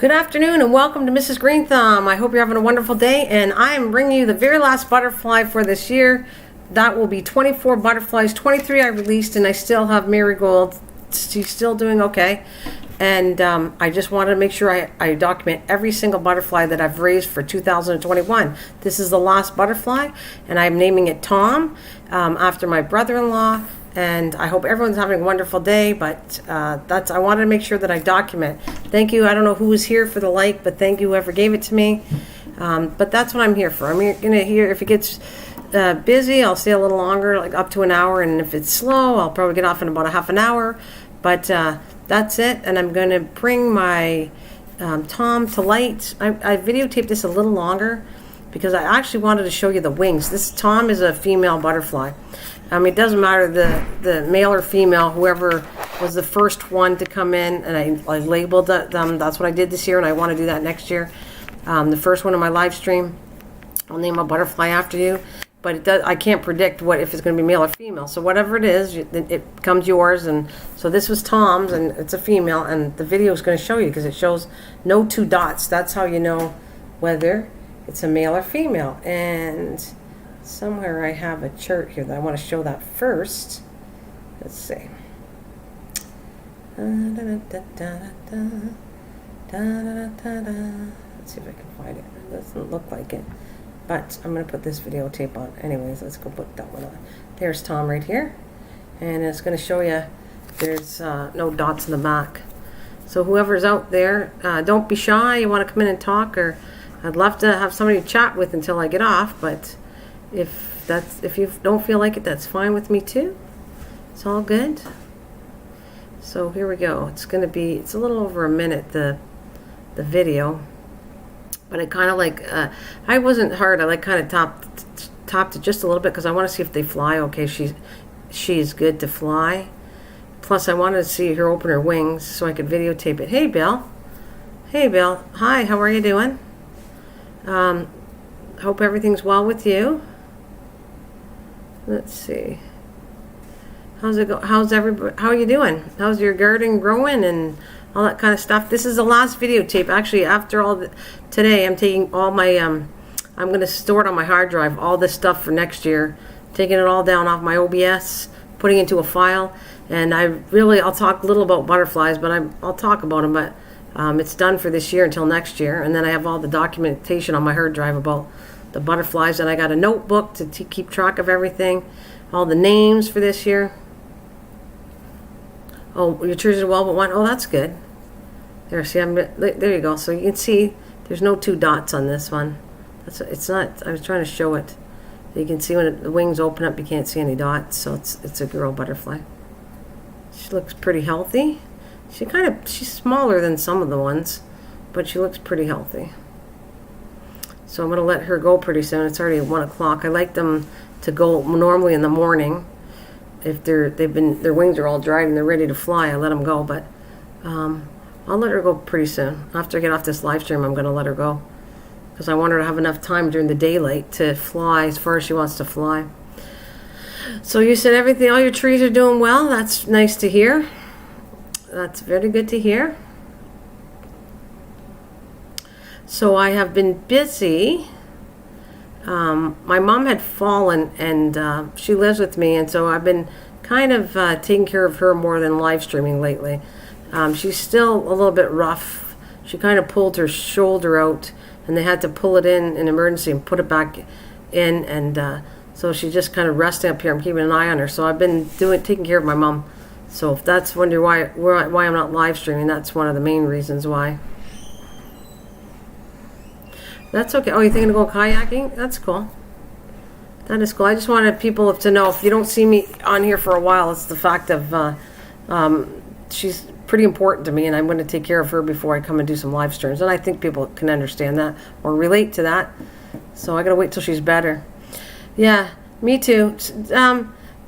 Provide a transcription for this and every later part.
Good afternoon and welcome to Mrs. Green Thumb. I hope you're having a wonderful day, and I am bringing you the very last butterfly for this year. That will be 24 butterflies. 23 I released, and I still have Marigold. She's still doing okay. And I just wanted to make sure I document every single butterfly that I've raised for 2021. This is the last butterfly, and I'm naming it Tom after my brother-in-law. And I hope everyone's having a wonderful day, but I wanted to make sure that I document. Thank you. I don't know who was here for the like, but thank you whoever gave it to me. But that's what I'm here for. I'm going to hear if it gets busy, I'll stay a little longer, like up to an hour. And if it's slow, I'll probably get off in about a half an hour. But that's it. And I'm going to bring my Tom to light. I videotaped this a little longer because I actually wanted to show you the wings. This Tom is a female butterfly. It doesn't matter the male or female, whoever was the first one to come in, and I labeled them. That's what I did this year, and I want to do that next year. The first one in my live stream, I'll name a butterfly after you, but I can't predict if it's going to be male or female. So whatever it is, it becomes yours. And so this was Tom's, and it's a female, and the video is going to show you because it shows no two dots. That's how you know whether it's a male or female. And somewhere I have a chart here that I want to show that first. Let's see. Let's see if I can find it. It doesn't look like it, but I'm going to put this videotape on. Anyways, let's go put that one on. There's Tom right here, and it's going to show you there's no dots in the back. So whoever's out there, don't be shy. You want to come in and talk, or I'd love to have somebody to chat with until I get off, but if you don't feel like it, that's fine with me too. It's all good. So here we go. It's a little over a minute, the video, but it kind of I wasn't hard. I kind of topped it just a little bit because I want to see if they fly okay. She's good to fly. Plus I wanted to see her open her wings so I could videotape it. Hey Bill. Hi, how are you doing? Hope everything's well with you. Let's see. How's it go? How's everybody? How are you doing? How's your garden growing and all that kind of stuff? This is the last videotape. Actually, after today, I'm taking all my I'm going to store it on my hard drive. All this stuff for next year, taking it all down off my OBS, putting it into a file, and I'll talk a little about butterflies, but I'll talk about them. But it's done for this year until next year, and then I have all the documentation on my hard drive about the butterflies, and I got a notebook to keep track of everything, all the names for this year. Oh, your trees are well but one. Oh, that's good. There, see, there you go. So you can see there's no two dots on this one. It's not. I was trying to show it. You can see when the wings open up, you can't see any dots. So it's a girl butterfly. She looks pretty healthy. She's smaller than some of the ones, but she looks pretty healthy. So I'm going to let her go pretty soon. It's already 1 o'clock. I like them to go normally in the morning. If their wings are all dried and they're ready to fly, I let them go. But I'll let her go pretty soon. After I get off this live stream, I'm going to let her go because I want her to have enough time during the daylight to fly as far as she wants to fly. So you said all your trees are doing well. That's nice to hear. That's very good to hear. So I have been busy. My mom had fallen, and she lives with me, and so I've been kind of taking care of her more than live streaming lately. She's still a little bit rough. She kind of pulled her shoulder out, and they had to pull it in emergency and put it back in, and so she's just kind of resting up here. I'm keeping an eye on her. So I've been taking care of my mom. So if that's wondering why I'm not live streaming, that's one of the main reasons why. That's okay. Oh, you're thinking of going kayaking? That's cool. That is cool. I just wanted people to know, if you don't see me on here for a while, it's the fact of she's pretty important to me, and I'm going to take care of her before I come and do some live streams. And I think people can understand that or relate to that. So I got to wait till she's better. Yeah, me too.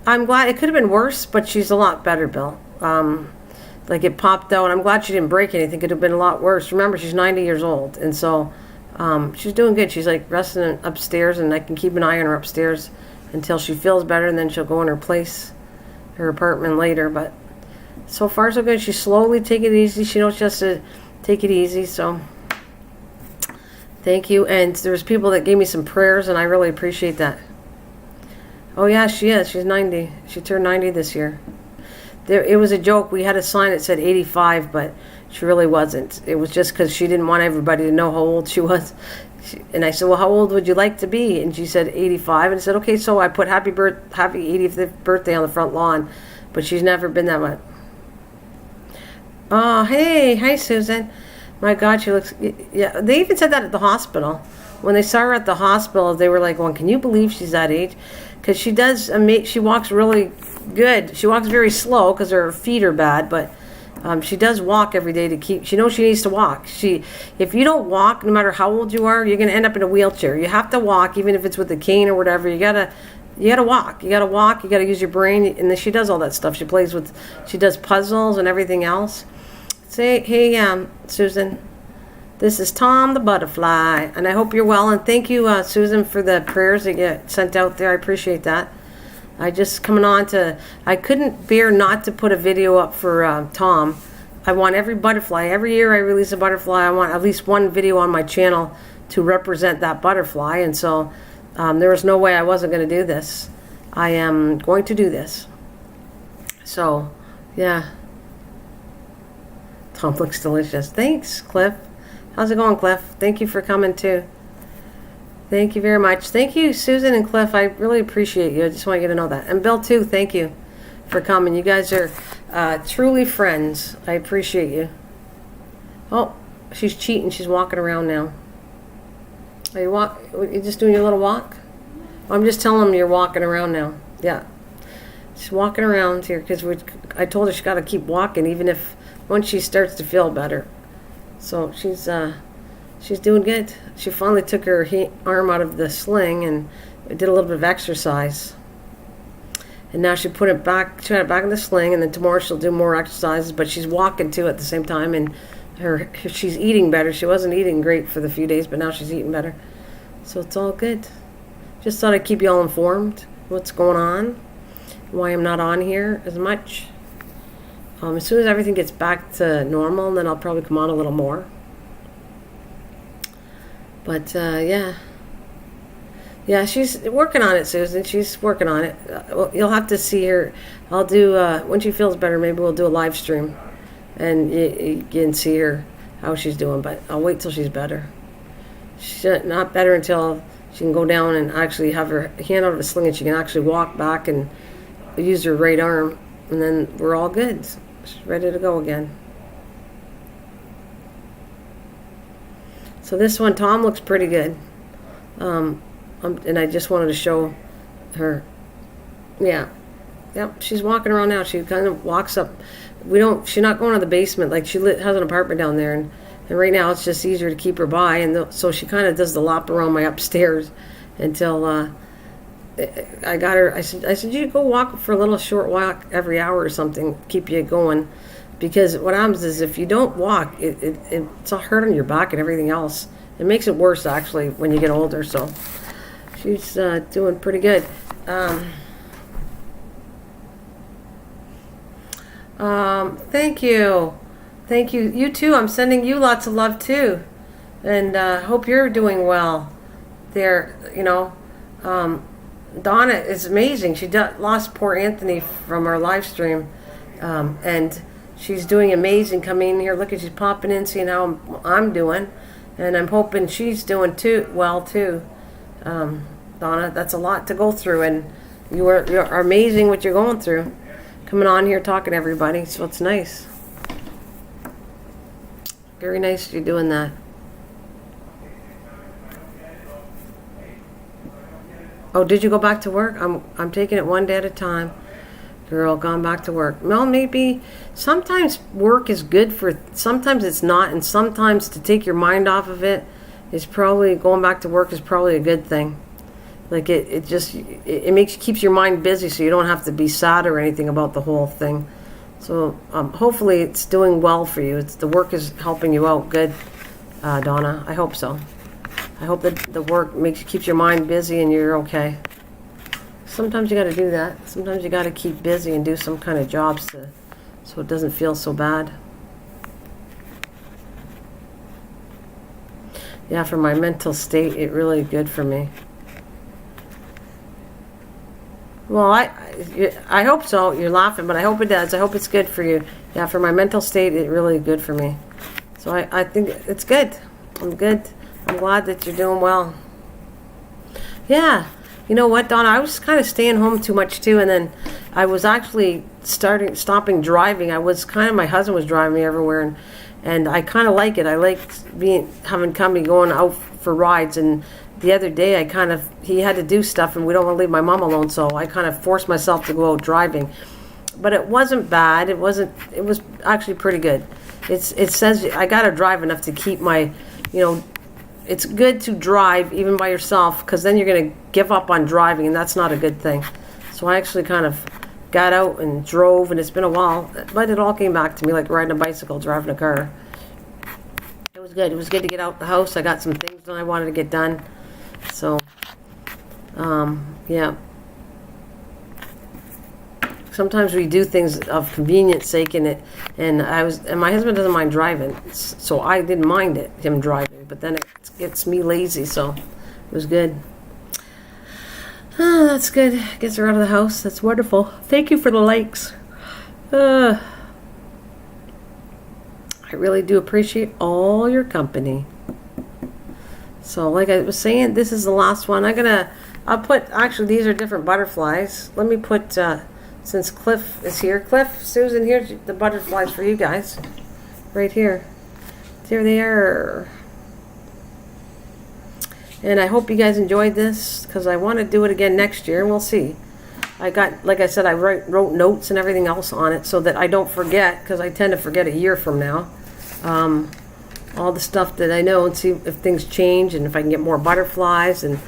I'm glad. It could have been worse, but she's a lot better, Bill. Like it popped out. I'm glad she didn't break anything. It could have been a lot worse. Remember, she's 90 years old, and so she's doing good. She's like resting upstairs, and I can keep an eye on her upstairs until she feels better, and then she'll go in her apartment later. But so far so good. She's slowly taking it easy. She knows she has to take it easy. So thank you. And there's people that gave me some prayers, and I really appreciate that. Oh yeah, she is. She's 90. She turned 90 this year. It was a joke. We had a sign that said 85, but she really wasn't. It was just because she didn't want everybody to know how old she was. And I said, well, how old would you like to be? And she said 85. And I said, okay, so I put happy 85th birthday on the front lawn. But she's never been that much. Oh, hey. Hi, Susan. My God, she looks... Yeah, they even said that at the hospital. When they saw her at the hospital, they were like, well, can you believe she's that age? Because she does... she walks really good. She walks very slow because her feet are bad, but... she does walk every day to keep... She knows she needs to walk. If you don't walk, no matter how old you are, you're going to end up in a wheelchair. You have to walk, even if it's with a cane or whatever. You gotta walk. You gotta walk. You gotta use your brain. And then she does all that stuff. She does puzzles and everything else. Say, hey, Susan. This is Tom the Butterfly, and I hope you're well. And thank you, Susan, for the prayers that you sent out there. I appreciate that. I couldn't bear not to put a video up for Tom. I want every butterfly. Every year I release a butterfly, I want at least one video on my channel to represent that butterfly. And so there was no way I wasn't going to do this. I am going to do this. So, yeah. Tom looks delicious. Thanks, Cliff. How's it going, Cliff? Thank you for coming, too. Thank you very much. Thank you, Susan and Cliff. I really appreciate you. I just want you to know that. And Bill, too, thank you for coming. You guys are truly friends. I appreciate you. Oh, she's cheating. She's walking around now. Are you just doing your little walk? I'm just telling them you're walking around now. Yeah. She's walking around here because I told her she's got to keep walking even if once she starts to feel better. So she's doing good. She finally took her arm out of the sling and did a little bit of exercise. And now she got it back in the sling, and then tomorrow she'll do more exercises, but she's walking too at the same time, and she's eating better. She wasn't eating great for the few days, but now she's eating better. So it's all good. Just thought I'd keep you all informed what's going on, why I'm not on here as much. As soon as everything gets back to normal, then I'll probably come on a little more. But, yeah. Yeah, she's working on it, Susan. She's working on it. You'll have to see her. I'll do, when she feels better, maybe we'll do a live stream. And you can see her, how she's doing. But I'll wait till she's better. She's not better until she can go down and actually have her hand out of a sling and she can actually walk back and use her right arm. And then we're all good. She's ready to go again. So this one, Tom looks pretty good. And I just wanted to show her. Yeah. Yep, she's walking around now. She kind of walks up. She's not going to the basement. Like, she has an apartment down there. And right now it's just easier to keep her by. And so she kind of does the lap around my upstairs until I got her. I said, you go walk for a little short walk every hour or something. Keep you going. Because what happens is if you don't walk, it's all hurt on your back and everything else. It makes it worse, actually, when you get older. So she's doing pretty good. Thank you. Thank you. You too. I'm sending you lots of love, too. And hope you're doing well there. Donna is amazing. She lost poor Anthony from our live stream. And she's doing amazing coming in here. Look, she's popping in, seeing how I'm doing. And I'm hoping she's doing well, too. Donna, that's a lot to go through. And you're amazing what you're going through. Coming on here, talking to everybody. So it's nice. Very nice you're doing that. Oh, did you go back to work? I'm taking it one day at a time. Girl, gone back to work. Well, maybe sometimes work is good sometimes it's not, and sometimes to take your mind off of it is probably, going back to work is probably a good thing. Like it keeps your mind busy so you don't have to be sad or anything about the whole thing. So hopefully it's doing well for you. The work is helping you out good, Donna. I hope so. I hope that the work keeps your mind busy and you're okay. Sometimes you got to do that. Sometimes you got to keep busy and do some kind of jobs so it doesn't feel so bad. Yeah, for my mental state, it really good for me. Well, I hope so. You're laughing, but I hope it does. I hope it's good for you. Yeah, for my mental state, it really good for me. So I think it's good. I'm good. I'm glad that you're doing well. Yeah. You know what, Donna? I was kind of staying home too much too, and then I was actually stopping driving. My husband was driving me everywhere, and I kind of like it. I like having company, going out for rides. And the other day, he had to do stuff, and we don't want to leave my mom alone, so I kind of forced myself to go out driving. But it wasn't bad. It was actually pretty good. It says I got to drive enough to keep my, it's good to drive even by yourself, because then you're going to give up on driving, and that's not a good thing. So I actually kind of got out and drove, and it's been a while, but it all came back to me, like riding a bicycle, driving a car. It was good. It was good to get out the house. I got some things that I wanted to get done. So, yeah. Sometimes we do things of convenience sake, and my husband doesn't mind driving, so I didn't mind him driving. But then it gets me lazy, so it was good. Oh, that's good. Gets her out of the house. That's wonderful. Thank you for the likes. I really do appreciate all your company. So, like I was saying, this is the last one. Actually, these are different butterflies. Let me put. Since Cliff is here. Cliff, Susan, here's the butterflies for you guys. Right here. There they are. And I hope you guys enjoyed this, because I want to do it again next year, and we'll see. Like I said, I wrote notes and everything else on it so that I don't forget, because I tend to forget a year from now. All the stuff that I know, and see if things change and if I can get more butterflies. And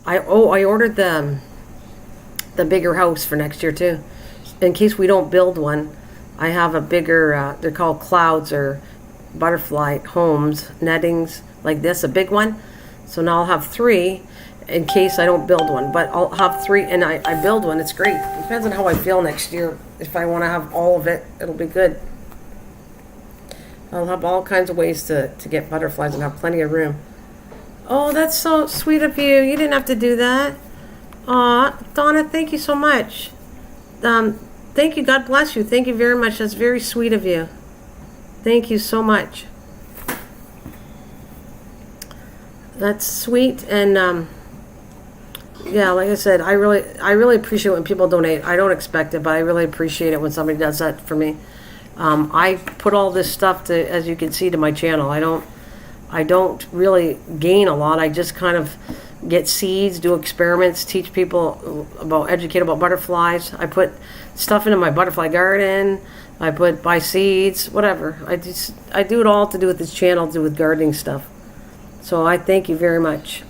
I ordered the bigger house for next year too, in case we don't build one. I have a bigger they're called clouds, or butterfly homes, nettings like this, a big one. So now I'll have 3 in case I don't build one, but I'll have 3, and I build one. It's great. It depends on how I feel next year. If I want to have all of it, it'll be good. I'll have all kinds of ways to get butterflies and have plenty of room. Oh, that's so sweet of you. You didn't have to do that. Aw, Donna, thank you so much. Thank you. God bless you. Thank you very much. That's very sweet of you. Thank you so much. That's sweet. And yeah, like I said, I really appreciate when people donate. I don't expect it, but I really appreciate it when somebody does that for me. I put all this stuff as you can see, to my channel. I don't really gain a lot. I just kind of get seeds, do experiments, teach people educate about butterflies. I put stuff into my butterfly garden. I buy seeds, whatever. I do it all to do with this channel, to do with gardening stuff. So I thank you very much.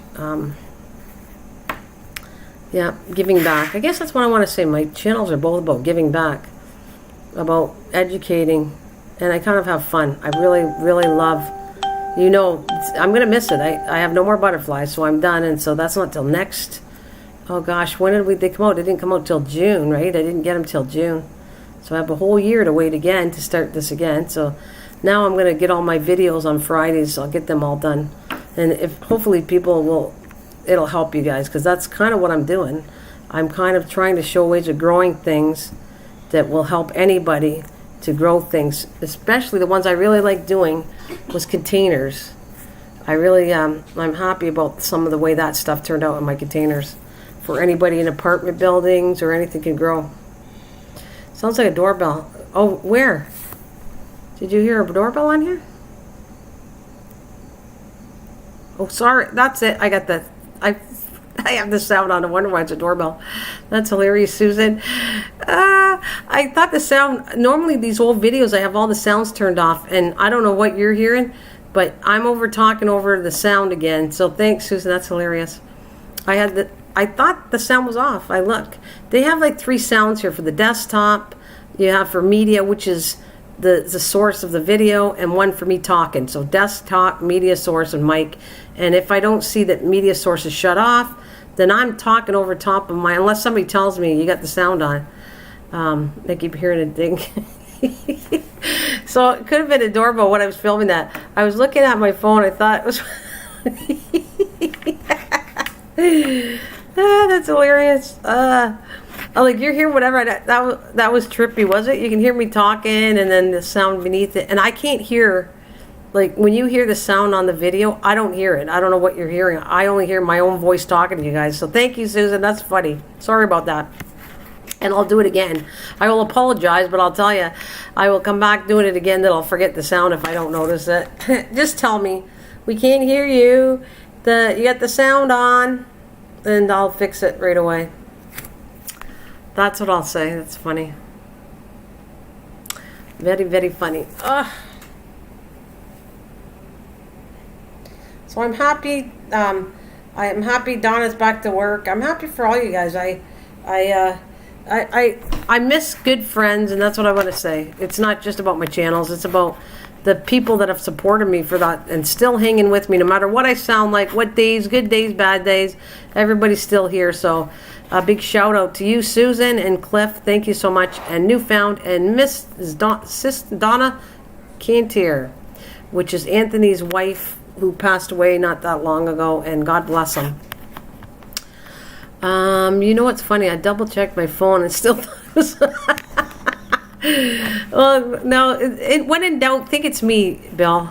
Yeah, giving back. I guess that's what I want to say. My channels are both about giving back, about educating, and I kind of have fun. I really, really love. I'm going to miss it. I have no more butterflies, so I'm done. And so that's not till next. Oh gosh, when did they come out? They didn't come out till June, right? I didn't get them till June. So I have a whole year to wait again to start this again. So now I'm going to get all my videos on Fridays. So I'll get them all done. And hopefully it'll help you guys, because that's kind of what I'm doing. I'm kind of trying to show ways of growing things that will help anybody to grow things, especially the ones I really like doing was containers. I'm happy about some of the way that stuff turned out in my containers. For anybody in apartment buildings or anything can grow. Sounds like a doorbell. Oh, where? Did you hear a doorbell on here? Oh, sorry. That's it. I got the. I have the sound on. I wonder why it's a doorbell. That's hilarious, Susan. I thought the sound. Normally, these old videos, I have all the sounds turned off, and I don't know what you're hearing, but I'm talking over the sound again. So thanks, Susan. That's hilarious. I thought the sound was off. I look. They have like 3 sounds here for the desktop. You have for media, which is the source of the video, and one for me talking. So desktop, media source, and mic. And if I don't see that media source is shut off, then I'm talking over top of unless somebody tells me you got the sound on. I keep hearing a ding. So it could have been a doorbell when I was filming that. I was looking at my phone. I thought it was That's hilarious. Oh, like you hear whatever. That was trippy, was it? You can hear me talking and then the sound beneath it. And I can't hear, like when you hear the sound on the video, I don't hear it. I don't know what you're hearing. I only hear my own voice talking to you guys. So thank you, Susan. That's funny. Sorry about that. And I'll do it again. I will apologize, but I'll tell you, I will come back doing it again. That I'll forget the sound if I don't notice it. Just tell me, we can't hear you. You got the sound on, and I'll fix it right away. That's what I'll say. That's funny. Very, very funny. Ugh. So I'm happy. I am happy Donna's back to work. I'm happy for all you guys. I miss good friends, and that's what I want to say. It's not just about my channels. It's about the people that have supported me for that and still hanging with me no matter what I sound like, what days, good days, bad days. Everybody's still here. So a big shout out to you, Susan and Cliff. Thank you so much. And Newfound and Sis Donna Cantier, which is Anthony's wife who passed away not that long ago, and God bless him. You know what's funny? I double checked my phone and still thought it was. Well, no, when in doubt, think it's me, Bill.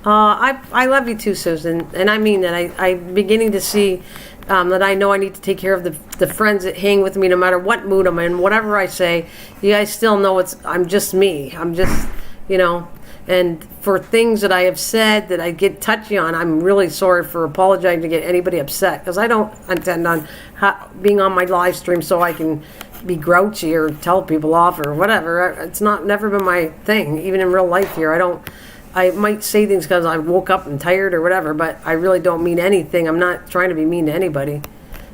I love you too, Susan, and I mean that. I'm beginning to see that I know I need to take care of the friends that hang with me no matter what mood I'm in. Whatever I say, you guys still know I'm just me. I'm just, and for things that I have said that I get touchy on, I'm really sorry for apologizing to get anybody upset, because I don't intend on being on my live stream so I can be grouchy or tell people off or whatever. It's never been my thing, even in real life here. I might say things because I woke up and tired or whatever, but I really don't mean anything. I'm not trying to be mean to anybody.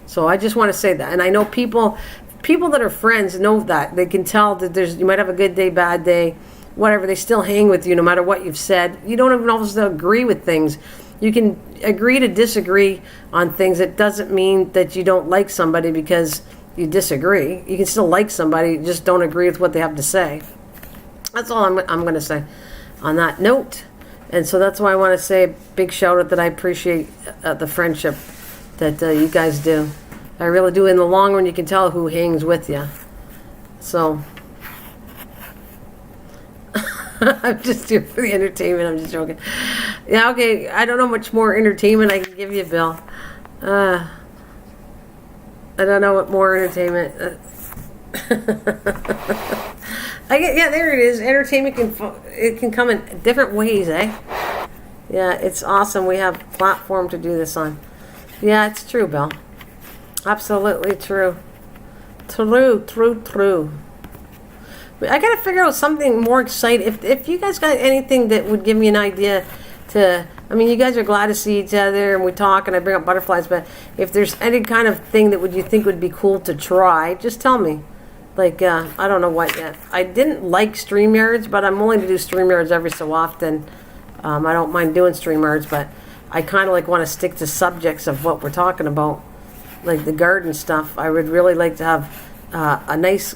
So I just want to say that. And I know people that are friends know that. They can tell that you might have a good day, bad day, whatever. They still hang with you no matter what you've said. You don't even always agree with things. You can agree to disagree on things. It doesn't mean that you don't like somebody because you disagree. You can still like somebody, you just don't agree with what they have to say. That's all I'm going to say on that note. And so that's why I want to say a big shout out that I appreciate the friendship that you guys do. I really do. In the long run, you can tell who hangs with you. So I'm just here for the entertainment. I'm just joking. Yeah, okay. I don't know much more entertainment I can give you, Bill. I don't know what more entertainment. Yeah, there it is. Entertainment can come in different ways, eh? Yeah, it's awesome. We have a platform to do this on. Yeah, it's true, Bill. Absolutely true. True. But I gotta figure out something more exciting. If you guys got anything that would give me an idea to. I mean, you guys are glad to see each other, and we talk, and I bring up butterflies, but if there's any kind of thing that you think would be cool to try, just tell me. Like, I don't know what yet. I didn't like StreamYards, but I'm willing to do StreamYards every so often. I don't mind doing StreamYards, but I kind of want to stick to subjects of what we're talking about, like the garden stuff. I would really like to have a nice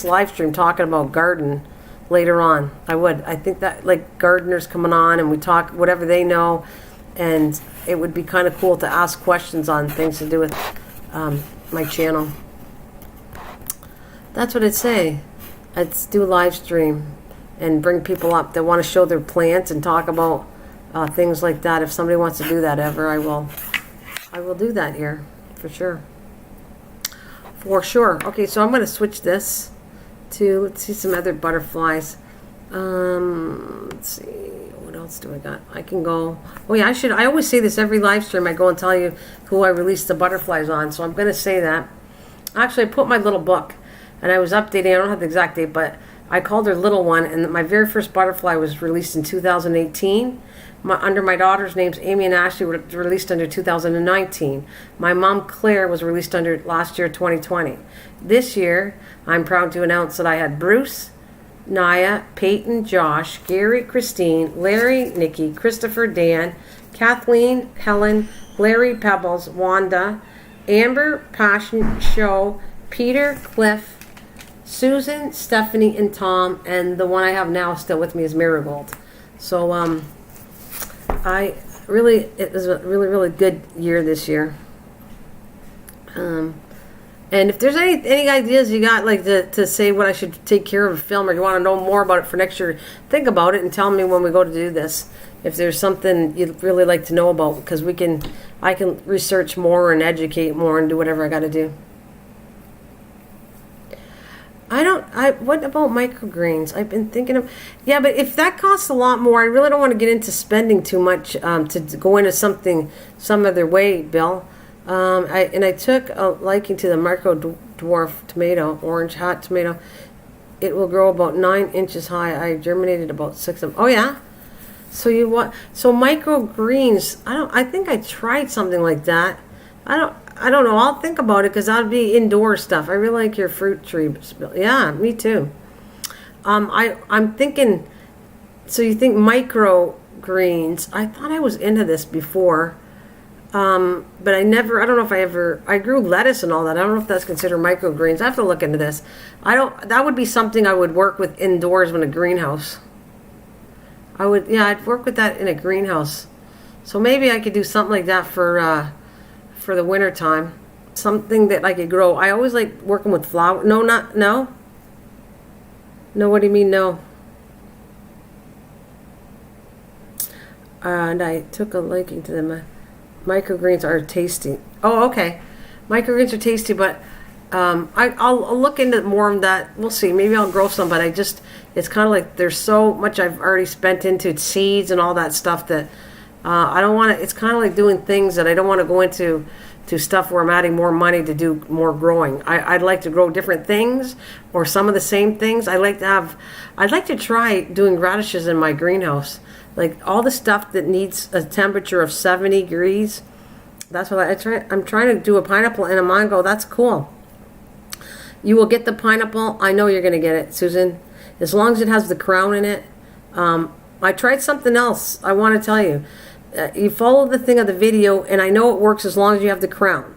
live stream talking about garden later on. I think that gardeners coming on and we talk whatever they know, and it would be kind of cool to ask questions on things to do with my channel. That's what I'd say. I'd do a live stream and bring people up that want to show their plants and talk about things like that. If somebody wants to do that ever, I will do that here for sure. Okay, so I'm going to switch this to, let's see some other butterflies. Let's see, what else do I got? I can go, oh yeah, I always say this every live stream. I go and tell you who I released the butterflies on, so I'm going to say that. Actually, I put my little book, and I was updating, I don't have the exact date, but I called her Little One, and my very first butterfly was released in 2018. Under my daughter's names, Amy and Ashley, were released under 2019. My mom, Claire, was released under last year, 2020. This year, I'm proud to announce that I had Bruce, Naya, Peyton, Josh, Gary, Christine, Larry, Nikki, Christopher, Dan, Kathleen, Helen, Larry, Pebbles, Wanda, Amber, Passion, Show, Peter, Cliff, Susan, Stephanie, and Tom, and the one I have now still with me is Marigold. So, it was a really, really good year this year. And if there's any ideas you got, like to say what I should take care of, film, or you want to know more about it for next year, think about it and tell me when we go to do this. If there's something you'd really like to know about, because I can research more and educate more and do whatever I got to do. What about microgreens? I've been thinking of, yeah, but if that costs a lot more, I really don't want to get into spending too much to go into some other way, Bill. I took a liking to the micro dwarf tomato, orange hot tomato. It will grow about 9 inches high. I germinated about 6 of them. Oh yeah. So microgreens. I think I tried something like that. I don't know. I'll think about it because that'll be indoor stuff. I really like your fruit tree. Yeah, me too. I'm thinking. So you think microgreens? I thought I was into this before. But I don't know if I grew lettuce and all that. I don't know if that's considered microgreens. I have to look into this. That would be something I would work with indoors in a greenhouse. I'd work with that in a greenhouse. So maybe I could do something like that for the winter time. Something that I could grow. I always like working with flower. No, what do you mean no? And I took a liking to them. Microgreens are tasty. Oh, okay. Microgreens are tasty, but I'll look into more of that. We'll see. Maybe I'll grow some, but it's kind of like there's so much I've already spent into seeds and all that stuff that I don't want to. It's kind of like doing things that I don't want to go into stuff where I'm adding more money to do more growing. I'd like to grow different things or some of the same things. I'd like to try doing radishes in my greenhouse. Like all the stuff that needs a temperature of 70 degrees. That's what I'm trying to do a pineapple and a mango. That's cool. You will get the pineapple. I know you're going to get it, Susan. As long as it has the crown in it. I tried something else. I want to tell you. You follow the thing of the video, and I know it works as long as you have the crown.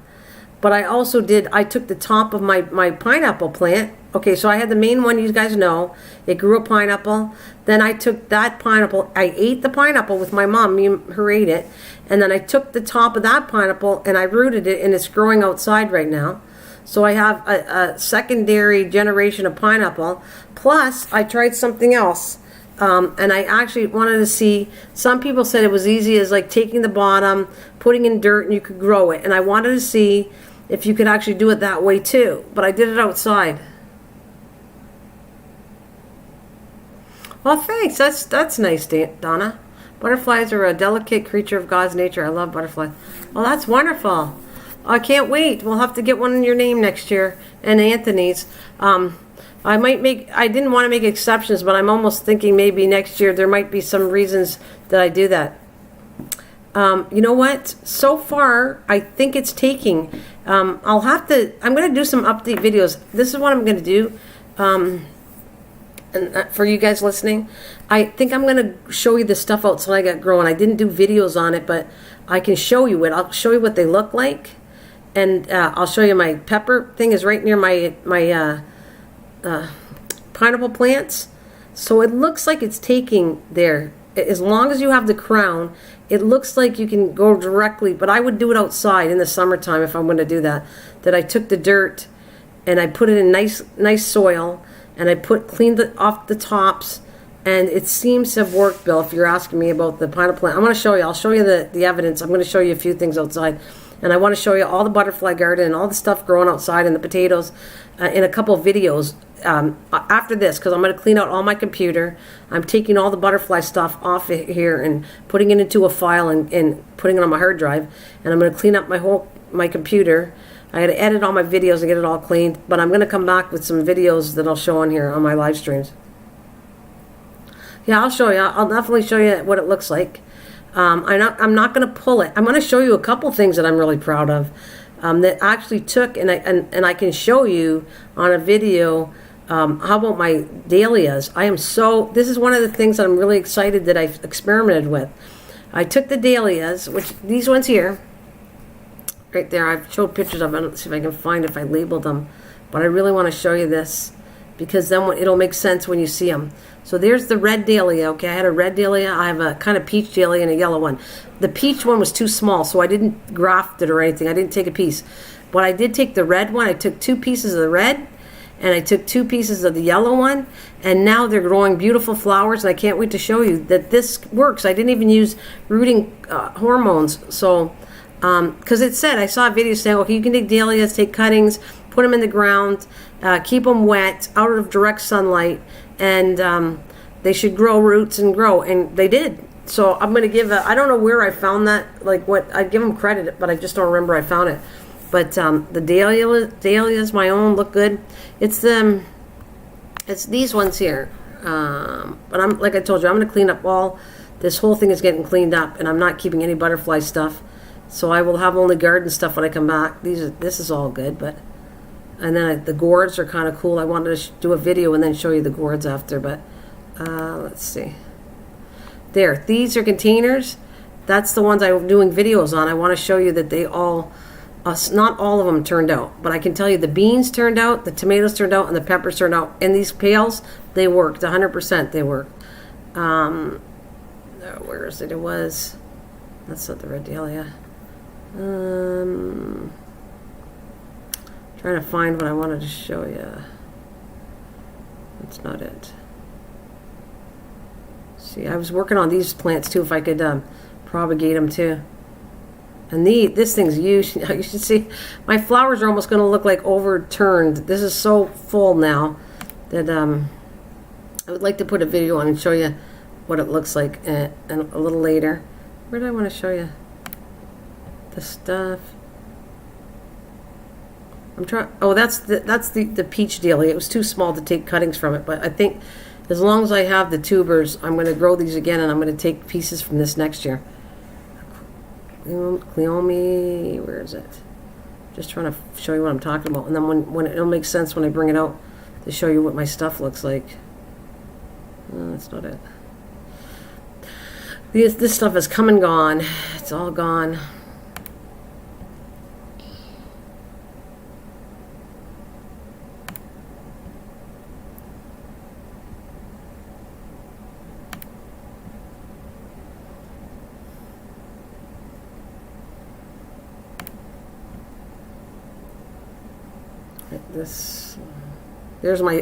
But I took the top of my pineapple plant. Okay, so I had the main one, you guys know. It grew a pineapple. Then I took that pineapple. I ate the pineapple with my mom. Me and her ate it. And then I took the top of that pineapple and I rooted it, and it's growing outside right now. So I have a secondary generation of pineapple. Plus, I tried something else. And I actually wanted to see, some people said it was easy as like taking the bottom, putting in dirt, and you could grow it. And I wanted to see if you could actually do it that way too. But I did it outside. Well, thanks. That's nice, Donna. Butterflies are a delicate creature of God's nature. I love butterflies. Well, that's wonderful. I can't wait. We'll have to get one in your name next year, and Anthony's. I didn't want to make exceptions, but I'm almost thinking maybe next year there might be some reasons that I do that. You know what? So far, I think it's taking. I'm going to do some update videos. This is what I'm going to do. And for you guys listening, I think I'm going to show you the stuff outside I got growing. I didn't do videos on it, but I can show you it. I'll show you what they look like. And I'll show you my pepper thing is right near my pineapple plants. So it looks like it's taking there. As long as you have the crown, it looks like you can go directly. But I would do it outside in the summertime if I'm going to do that. That I took the dirt and I put it in nice soil. And I cleaned off the tops, and it seems to have worked, Bill, if you're asking me about the pineapple plant. I'm going to show you. I'll show you the evidence. I'm going to show you a few things outside. And I want to show you all the butterfly garden and all the stuff growing outside and the potatoes in a couple of videos after this, because I'm going to clean out all my computer. I'm taking all the butterfly stuff off here and putting it into a file and putting it on my hard drive. And I'm going to clean up my computer. I got to edit all my videos and get it all cleaned, but I'm going to come back with some videos that I'll show on here on my live streams. Yeah, I'll show you. I'll definitely show you what it looks like. I'm not going to pull it. I'm going to show you a couple things that I'm really proud of that actually took, and I can show you on a video. How about my dahlias? This is one of the things that I'm really excited that I've experimented with. I took the dahlias, these ones here. Right there, I've showed pictures of them. Let's see if I can find if I labeled them. But I really want to show you this. because then it'll make sense when you see them. So there's the red dahlia. Okay, I had a red dahlia. I have a kind of peach dahlia and a yellow one. The peach one was too small, so I didn't graft it or anything. I didn't take a piece. But I did take the red one. I took 2 pieces of the red, and I took 2 pieces of the yellow one, and now they're growing beautiful flowers, and I can't wait to show you that this works. I didn't even use rooting hormones. So, because it said, I saw a video saying, okay, you can take dahlias, take cuttings, put them in the ground, keep them wet, out of direct sunlight, and they should grow roots and grow, and they did. So I'm going to give I don't know where I found that, like what, I'd give them credit, but I just don't remember I found it. But the dahlias, my own, look good. It's these ones here. But I'm, like I told you, I'm going to clean up this whole thing is getting cleaned up, and I'm not keeping any butterfly stuff. So I will have only garden stuff when I come back. This is all good, but, and then the gourds are kind of cool. I wanted to do a video and then show you the gourds after, but let's see. There, these are containers. That's the ones I'm doing videos on. I want to show you that they all, not all of them turned out, but I can tell you the beans turned out, the tomatoes turned out, and the peppers turned out. And these pails, they worked, 100% they worked. Where is it? It was, that's not the red dahlia. Trying to find what I wanted to show you. That's not it. See, I was working on these plants too, if I could propagate them too. And this thing's huge. You should see, my flowers are almost going to look like overturned. This is so full now that I would like to put a video on and show you what it looks like and a little later. Where do I want to show you the stuff? I'm trying. Oh, that's the peach dahlia. It was too small to take cuttings from it, but I think as long as I have the tubers, I'm going to grow these again, and I'm going to take pieces from this next year. Cleome, where is it? Just trying to show you what I'm talking about, and then when it'll make sense when I bring it out to show you what my stuff looks like. No, that's not it. This stuff is come and gone. It's all gone.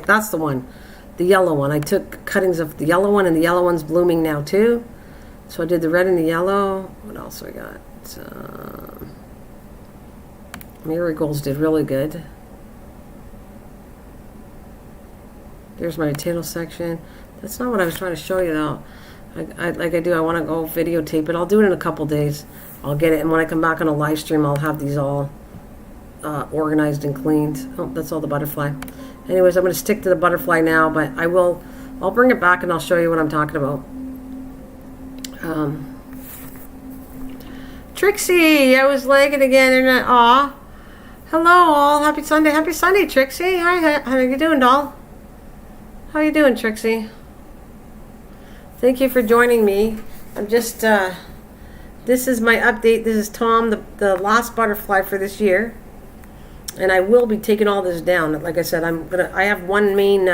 That's the one, the yellow one. I took cuttings of the yellow one, and the yellow one's blooming now too. So I did the red and the yellow. What else do I got? Marigolds did really good. There's my potato section. That's not what I was trying to show you though. I want to go videotape it. I'll do it in a couple days. I'll get it, and when I come back on a live stream, I'll have these all organized and cleaned. Oh, that's all the butterfly. Anyways, I'm going to stick to the butterfly now, but I'll bring it back and I'll show you what I'm talking about. Trixie, I was lagging again, and aw. Hello all, happy Sunday, Trixie. Hi, how you doing, doll? How you doing, Trixie? Thank you for joining me. I'm just, this is my update. This is Tom, the last butterfly for this year. And I will be taking all this down. Like I said, I have one main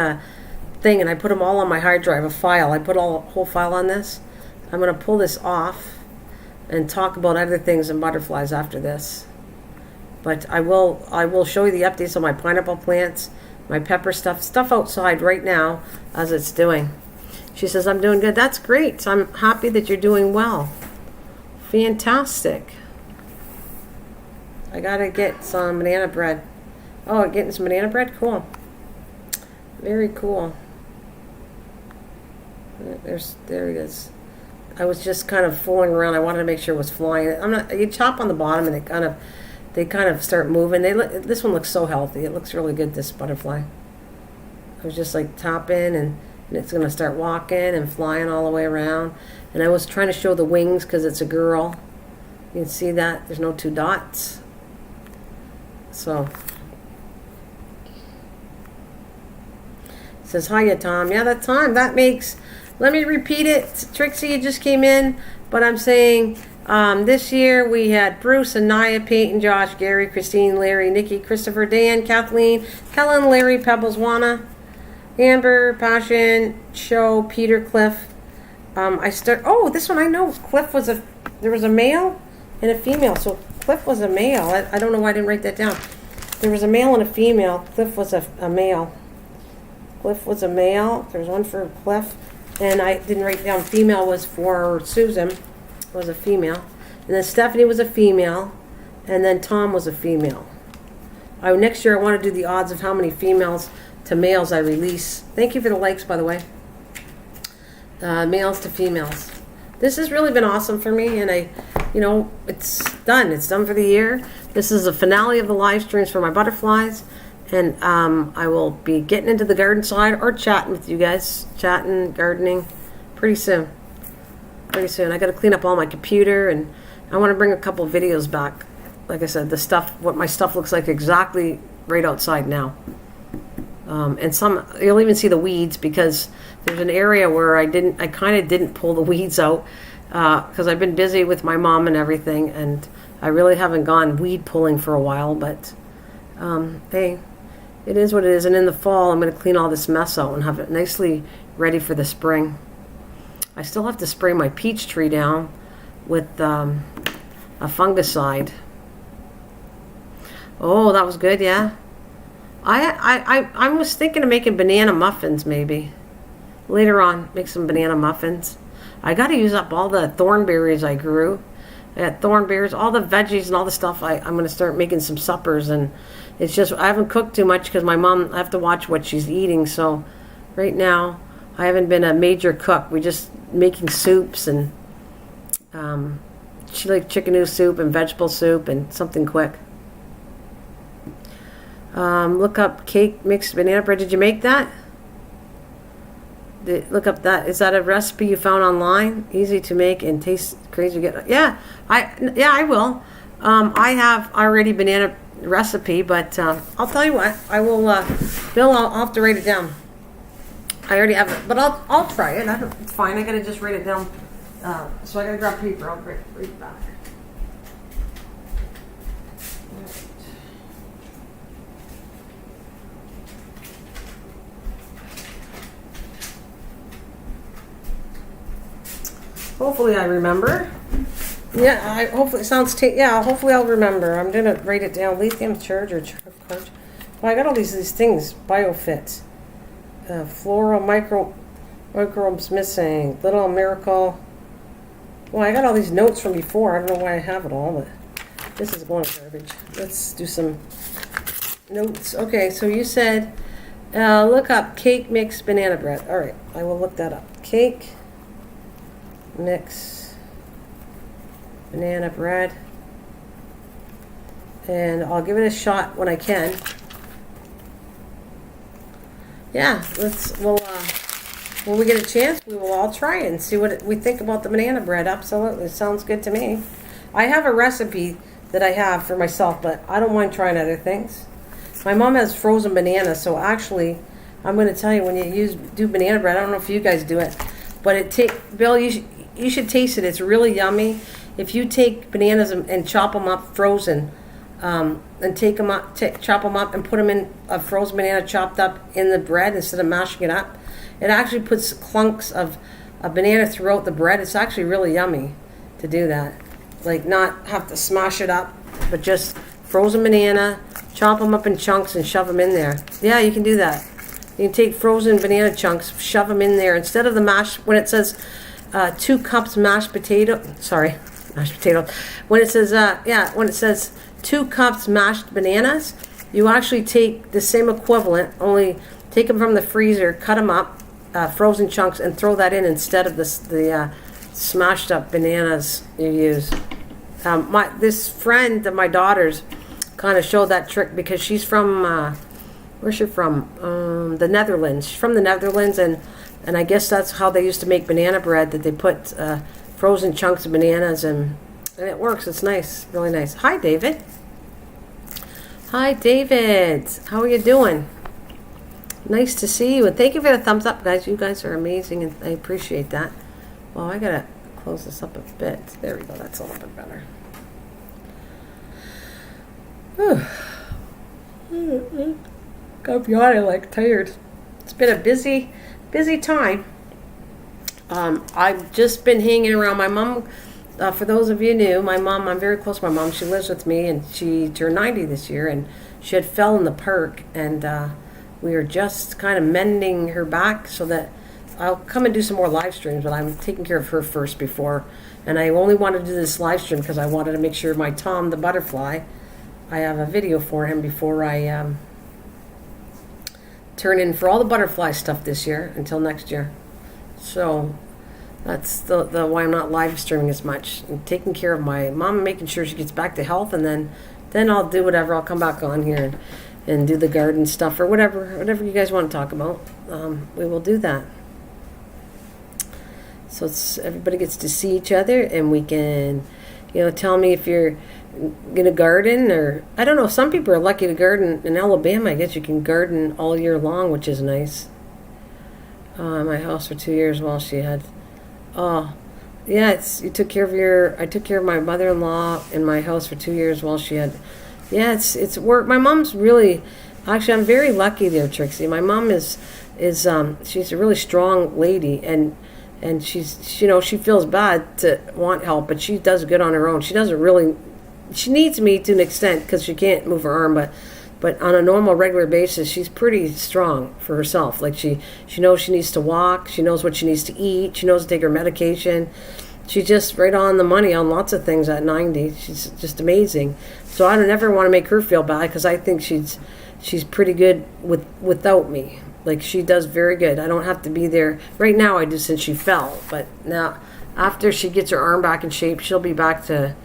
thing, and I put them all on my hard drive, a file. I put a whole file on this. I'm going to pull this off and talk about other things and butterflies after this. But I will show you the updates on my pineapple plants, my pepper stuff outside right now as it's doing. She says, I'm doing good. That's great. I'm happy that you're doing well. Fantastic. I gotta get some banana bread. Oh, getting some banana bread? Cool. Very cool. There it is. I was just kind of fooling around. I wanted to make sure it was flying. You chop on the bottom and they kind of start moving. This one looks so healthy. It looks really good, this butterfly. I was just like tapping, and it's gonna start walking and flying all the way around. And I was trying to show the wings because it's a girl. You can see that there's no 2 dots. So, it says, hiya, Tom. Yeah, that's Tom. That makes, let me repeat it. Trixie, you just came in, but I'm saying this year we had Bruce, Anaya, Peyton, Josh, Gary, Christine, Larry, Nikki, Christopher, Dan, Kathleen, Helen, Larry, Pebbles, Juana, Amber, Passion, Show, Peter, Cliff. Oh, this one I know. Cliff was there was a male and a female. So Cliff was a male. I don't know why I didn't write that down. There was a male and a female. Cliff was a male. Cliff was a male. There was one for Cliff. And I didn't write down female was for Susan. Was a female. And then Stephanie was a female. And then Tom was a female. Next year I want to do the odds of how many females to males I release. Thank you for the likes, by the way. Males to females. This has really been awesome for me, and it's done. It's done for the year. This is the finale of the live streams for my butterflies, and I will be getting into the garden side or chatting with you guys, chatting, gardening, pretty soon. Pretty soon. I got to clean up all my computer, and I want to bring a couple of videos back. Like I said, what my stuff looks like exactly right outside now. And you'll even see the weeds because there's an area where I kind of didn't pull the weeds out because I've been busy with my mom and everything, and I really haven't gone weed pulling for a while. But hey, it is what it is. And in the fall, I'm going to clean all this mess out and have it nicely ready for the spring. I still have to spray my peach tree down with a fungicide. Oh, that was good, yeah. I was thinking of making banana muffins maybe. Later on, make some banana muffins. I got to use up all the thornberries I grew. I got thornberries, all the veggies and all the stuff. I'm going to start making some suppers. And it's just, I haven't cooked too much because my mom, I have to watch what she's eating. So right now, I haven't been a major cook. We're just making soups. And she likes chicken noodle soup and vegetable soup and something quick. Look up cake mixed banana bread. Did you make that? Look up that. Is that a recipe you found online? Easy to make and taste crazy good. Yeah, I will. I have already banana recipe, but I'll tell you what. I will. Bill, I'll have to write it down. I already have it, but I'll try it. It's fine. I gotta just write it down. So I gotta grab paper. I'll write it back. Hopefully I remember. Yeah, hopefully it sounds. Hopefully I'll remember. I'm gonna write it down. Lithium charger. Well, I got all these things. Biofit. Floral microbes missing. Little miracle. Well, I got all these notes from before. I don't know why I have it all, but this is going to garbage. Let's do some notes. Okay, so you said look up cake mix banana bread. All right, I will look that up. Cake mix banana bread, and I'll give it a shot when I can. Yeah, when we get a chance, we will all try it and see what we think about the banana bread. Absolutely, sounds good to me. I have a recipe that I have for myself, but I don't mind trying other things. My mom has frozen bananas, so actually, I'm going to tell you, when you do banana bread, I don't know if you guys do it, but Bill, you should taste it. It's really yummy. If you take bananas and chop them up frozen, and chop them up and put them in a frozen banana chopped up in the bread instead of mashing it up, it actually puts clunks of a banana throughout the bread. It's actually really yummy to do that. Like, not have to smash it up, but just frozen banana, chop them up in chunks and shove them in there. Yeah, you can do that. You can take frozen banana chunks, shove them in there instead of the mashed. When it says 2 cups mashed potato, when it says 2 cups mashed bananas, you actually take the same equivalent, only take them from the freezer, cut them up, frozen chunks, and throw that in instead of the smashed up bananas you use. This friend of my daughter's kind of showed that trick because she's from where's she from? The Netherlands. She's from the Netherlands, and I guess that's how they used to make banana bread, that they put frozen chunks of bananas and it works. It's nice, really nice. Hi, David. Hi, David. How are you doing? Nice to see you, and thank you for the thumbs up, guys. You guys are amazing, and I appreciate that. Well, I gotta close this up a bit. There we go. That's a little bit better. Got yawning, like tired. It's been a busy time. I've just been hanging around my mom. For those of you new, my mom, I'm very close to my mom. She lives with me, and she turned 90 this year, and she had fell in the park, and we are just kind of mending her back so that I'll come and do some more live streams, but I'm taking care of her first before. And I only wanted to do this live stream because I wanted to make sure my Tom the butterfly, I have a video for him before I turn in for all the butterfly stuff this year until next year. So that's the why I'm not live streaming as much. I'm taking care of my mom, making sure she gets back to health, and then I'll do whatever. I'll come back on here and do the garden stuff or whatever you guys want to talk about. We will do that. So everybody gets to see each other, and we can, tell me if you're gonna garden, or I don't know. Some people are lucky to garden in Alabama. I guess you can garden all year long, which is nice. My house for 2 years while she had. Oh, yeah. I took care of my mother-in-law in my house for 2 years while she had. Yeah, it's work. My mom's really, actually, I'm very lucky there, Trixie. My mom is she's a really strong lady, and she's, she feels bad to want help, but she does good on her own. She doesn't really, she needs me to an extent because she can't move her arm, but on a normal, regular basis, she's pretty strong for herself. Like she knows she needs to walk. She knows what she needs to eat. She knows to take her medication. She's just right on the money on lots of things at 90. She's just amazing. So I don't ever want to make her feel bad because I think she's pretty good without me. Like she does very good. I don't have to be there. Right now I do since she fell. But now after she gets her arm back in shape, she'll be back to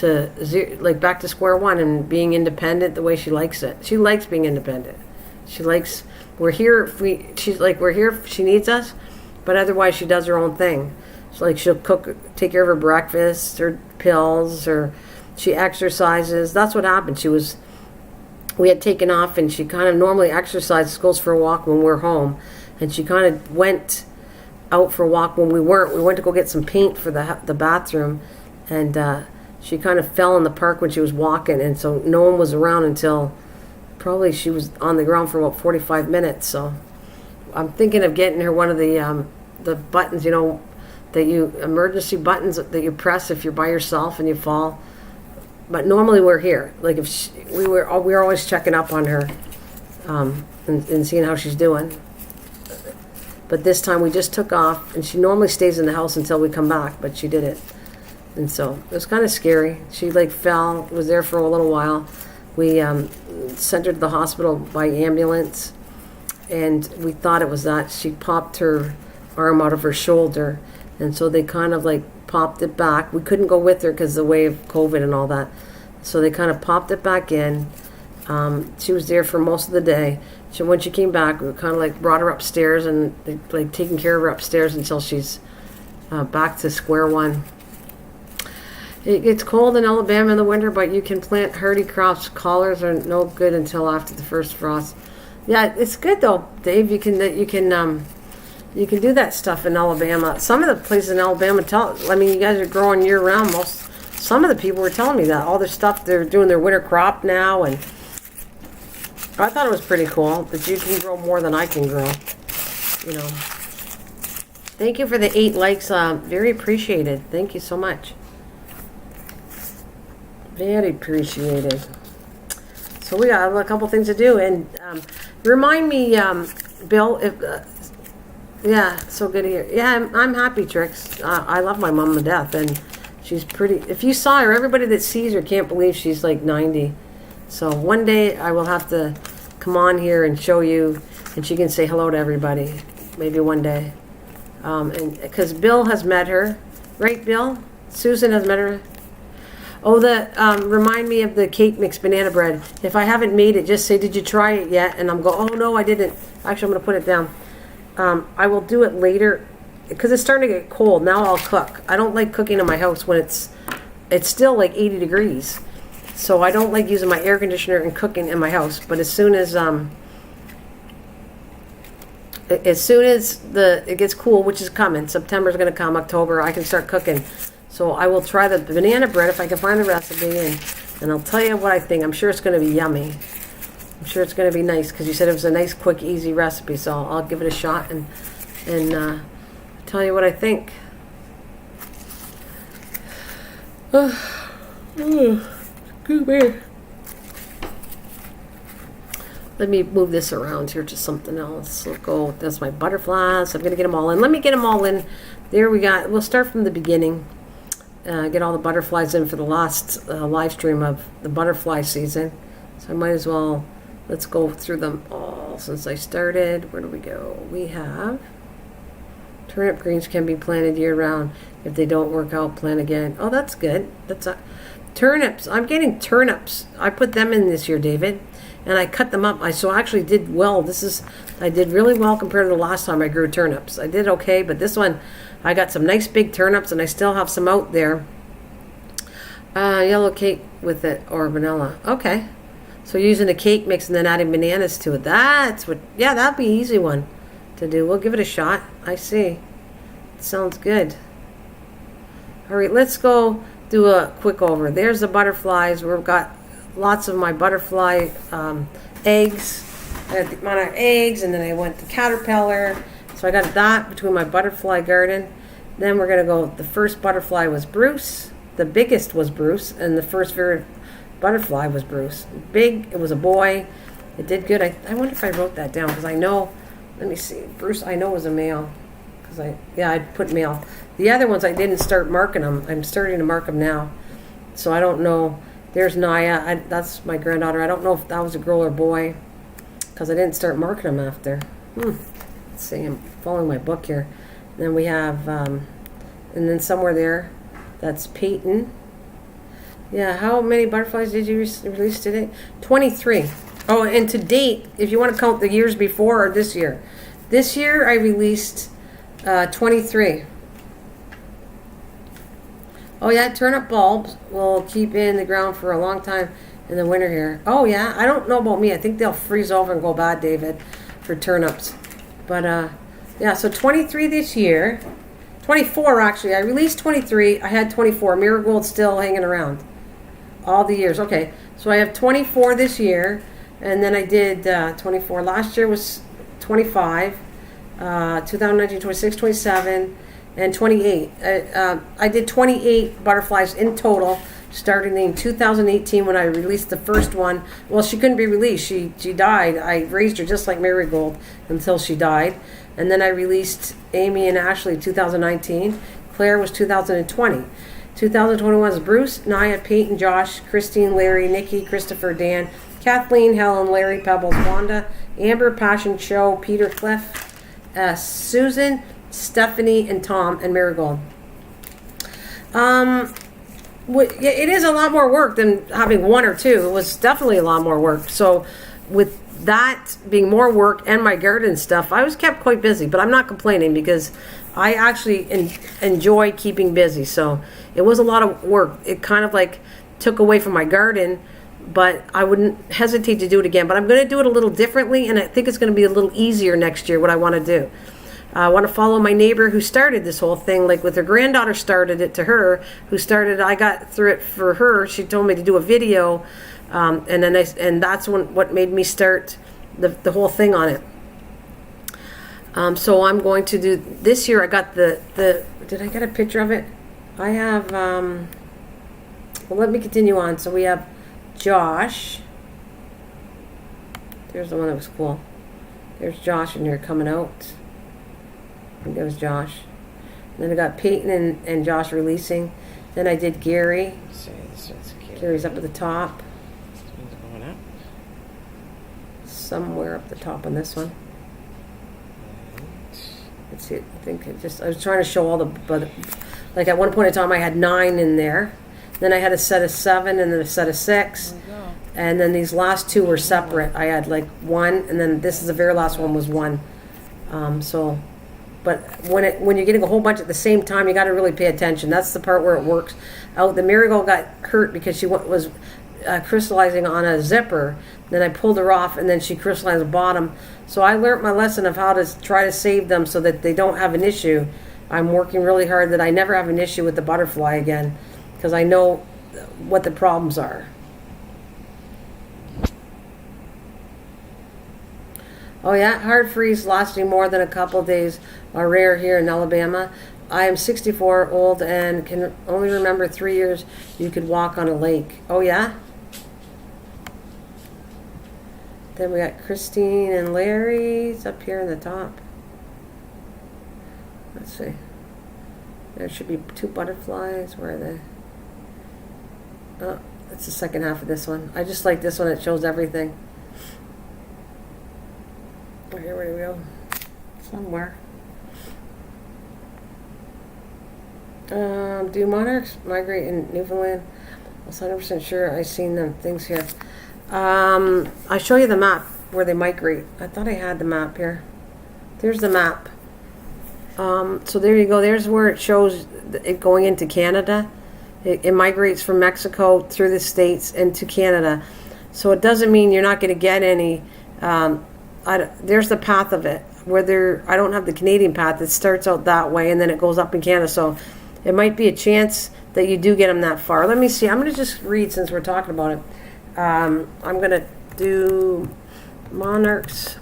back to square one and being independent the way she likes it. She likes being independent. We're here if she needs us, but otherwise she does her own thing. So she'll cook, take care of her breakfast, her pills, or she exercises. That's what happened. We had taken off, and she kind of normally exercises, goes for a walk when we're home, and she kind of went out for a walk when we weren't. We went to go get some paint for the bathroom, and she kind of fell in the park when she was walking, and so no one was around until probably she was on the ground for about 45 minutes. So I'm thinking of getting her one of the buttons, emergency buttons that you press if you're by yourself and you fall. But normally we're here. Like we're always checking up on her and seeing how she's doing. But this time we just took off, and she normally stays in the house until we come back, but she did it. And so it was kind of scary. She fell, was there for a little while. We sent her to the hospital by ambulance, and we thought it was that. She popped her arm out of her shoulder, and so they kind of popped it back. We couldn't go with her because of the way of COVID and all that. So they kind of popped it back in. She was there for most of the day. So when she came back, we kind of brought her upstairs and taking care of her upstairs until she's back to square one. It gets cold in Alabama in the winter, but you can plant hardy crops. Collars are no good until after the first frost. Yeah, it's good though, Dave. You can do that stuff in Alabama. Some of the places in Alabama you guys are growing year round. Some of the people were telling me that all their stuff, they're doing their winter crop now, and I thought it was pretty cool that you can grow more than I can grow. Thank you for the 8 likes. Very appreciated. Thank you so much. Very appreciated. So we got a couple things to do, and remind me, Bill, if yeah, so good to hear. Yeah, I'm happy, Trix. I love my mom to death, and she's pretty. If you saw her, everybody that sees her can't believe she's 90. So one day I will have to come on here and show you, and she can say hello to everybody. Maybe one day, and because Bill has met her, right, Bill? Susan has met her. Oh, remind me of the cake mix banana bread. If I haven't made it, just say, did you try it yet? And I'm oh no, I didn't. Actually, I'm going to put it down. I will do it later because it's starting to get cold. Now I'll cook. I don't like cooking in my house when it's still 80 degrees. So I don't like using my air conditioner and cooking in my house. But as soon as it gets cool, which is coming, September's going to come, October, I can start cooking. So I will try the banana bread if I can find the recipe, and I'll tell you what I think. I'm sure it's going to be yummy. I'm sure it's going to be nice because you said it was a nice, quick, easy recipe. So I'll give it a shot and tell you what I think. Good man. Let me move this around here to something else. We'll go. That's my butterflies. I'm going to get them all in. Let me get them all in. There we got. We'll start from the beginning. Get all the butterflies in for the last live stream of the butterfly season. So I might as well. Let's go through them all since I started. Where do we go? We have turnip greens can be planted year-round. If they don't work out, plant again. Oh, that's good. That's turnips. I'm getting turnips. I put them in this year, David, and I cut them up. I actually did well. I did really well compared to the last time I grew turnips. I did okay, but this one, I got some nice big turnips, and I still have some out there. Yellow cake with it or vanilla. Okay. So using a cake mix and then adding bananas to it. That's what, yeah, that'd be an easy one to do. We'll give it a shot. I see. Sounds good. All right, let's go do a quick over. There's the butterflies. We've got lots of my butterfly eggs. I got the Monarch eggs, and then I went to caterpillar. So I got that between my butterfly garden. Then we're going to go, the first butterfly was Bruce. The biggest was Bruce, and the first butterfly was Bruce. Big, it was a boy. It did good. I wonder if I wrote that down because I know, let me see. Bruce, I know was a male. I put male. The other ones I didn't start marking them. I'm starting to mark them now. So I don't know. There's Naya. That's my granddaughter. I don't know if that was a girl or boy because I didn't start marking them after. Let's see. I'm following my book here. And then we have, and then somewhere there, that's Peyton. Yeah, how many butterflies did you release today? 23. Oh, and to date, if you want to count the years before or this year. This year I released 23. Oh yeah, turnip bulbs will keep in the ground for a long time in the winter here. Oh yeah, I don't know about me. I think they'll freeze over and go bad, David, for turnips. But yeah, so 23 this year. 24 actually. I released 23. I had 24. Marigold still hanging around. All the years. Okay, so I have 24 this year, and then I did 24. Last year was 25. 2019, 26, 27, and 28. I did 28 butterflies in total, starting in 2018 when I released the first one. Well, she couldn't be released. She died. I raised her just like Marigold until she died. And then I released Amy and Ashley 2019. Claire was 2020. 2021 was Bruce, Naya, Peyton, Josh, Christine, Larry, Nikki, Christopher, Dan, Kathleen, Helen, Larry, Pebbles, Wanda, Amber, Passion Show, Peter, Cliff, Susan, Stephanie, and Tom, and Marigold. It is a lot more work than having one or two. It was definitely a lot more work. So with that being more work and my garden stuff, I was kept quite busy, but I'm not complaining because I actually enjoy keeping busy. So it was a lot of work. It kind of like took away from my garden, but I wouldn't hesitate to do it again. But I'm going to do it a little differently, and I think it's going to be a little easier next year, what I want to do. I want to follow my neighbor who started this whole thing, like with her granddaughter started it to her, I got through it for her. She told me to do a video, and that's what made me start the whole thing on it. So I'm going to do, this year I got did I get a picture of it? I have, well, let me continue on. So we have Josh. There's the one that was cool. There's Josh in here coming out. I think that was Josh. And then I got Peyton and Josh releasing. Then I did Gary. Gary's up at the top. Going up. Somewhere up the top on this one. Let's see. I think I was trying to show all but like at one point in time I had 9 in there. Then I had a set of 7 and then a set of 6. And then these last 2 were separate. I had like 1, and then this is the very last one was 1. But when you're getting a whole bunch at the same time, you got to really pay attention. That's the part where it works out. The Marigold got hurt because she was crystallizing on a zipper. Then I pulled her off, and then she crystallized the bottom. So I learned my lesson of how to try to save them so that they don't have an issue. I'm working really hard that I never have an issue with the butterfly again, because I know what the problems are. Oh yeah, hard freeze lasting more than a couple days are rare here in Alabama. I am 64 old and can only remember 3 years you could walk on a lake. Oh yeah? Then we got Christine and Larry's up here in the top. Let's see. There should be 2 butterflies. Where are they? Oh, that's the second half of this one. I just like this one. It shows everything. Oh, here we go. Somewhere. Do monarchs migrate in Newfoundland? I was 100% sure I seen them things here. I show you the map where they migrate. I thought I had the map here. There's the map. So there you go. There's where it shows it going into Canada. It migrates from Mexico through the States into Canada. So it doesn't mean you're not going to get any. There's the path of it. I don't have the Canadian path. It starts out that way and then it goes up in Canada. So it might be a chance that you do get them that far. Let me see. I'm going to just read since we're talking about it. I'm going to do monarchs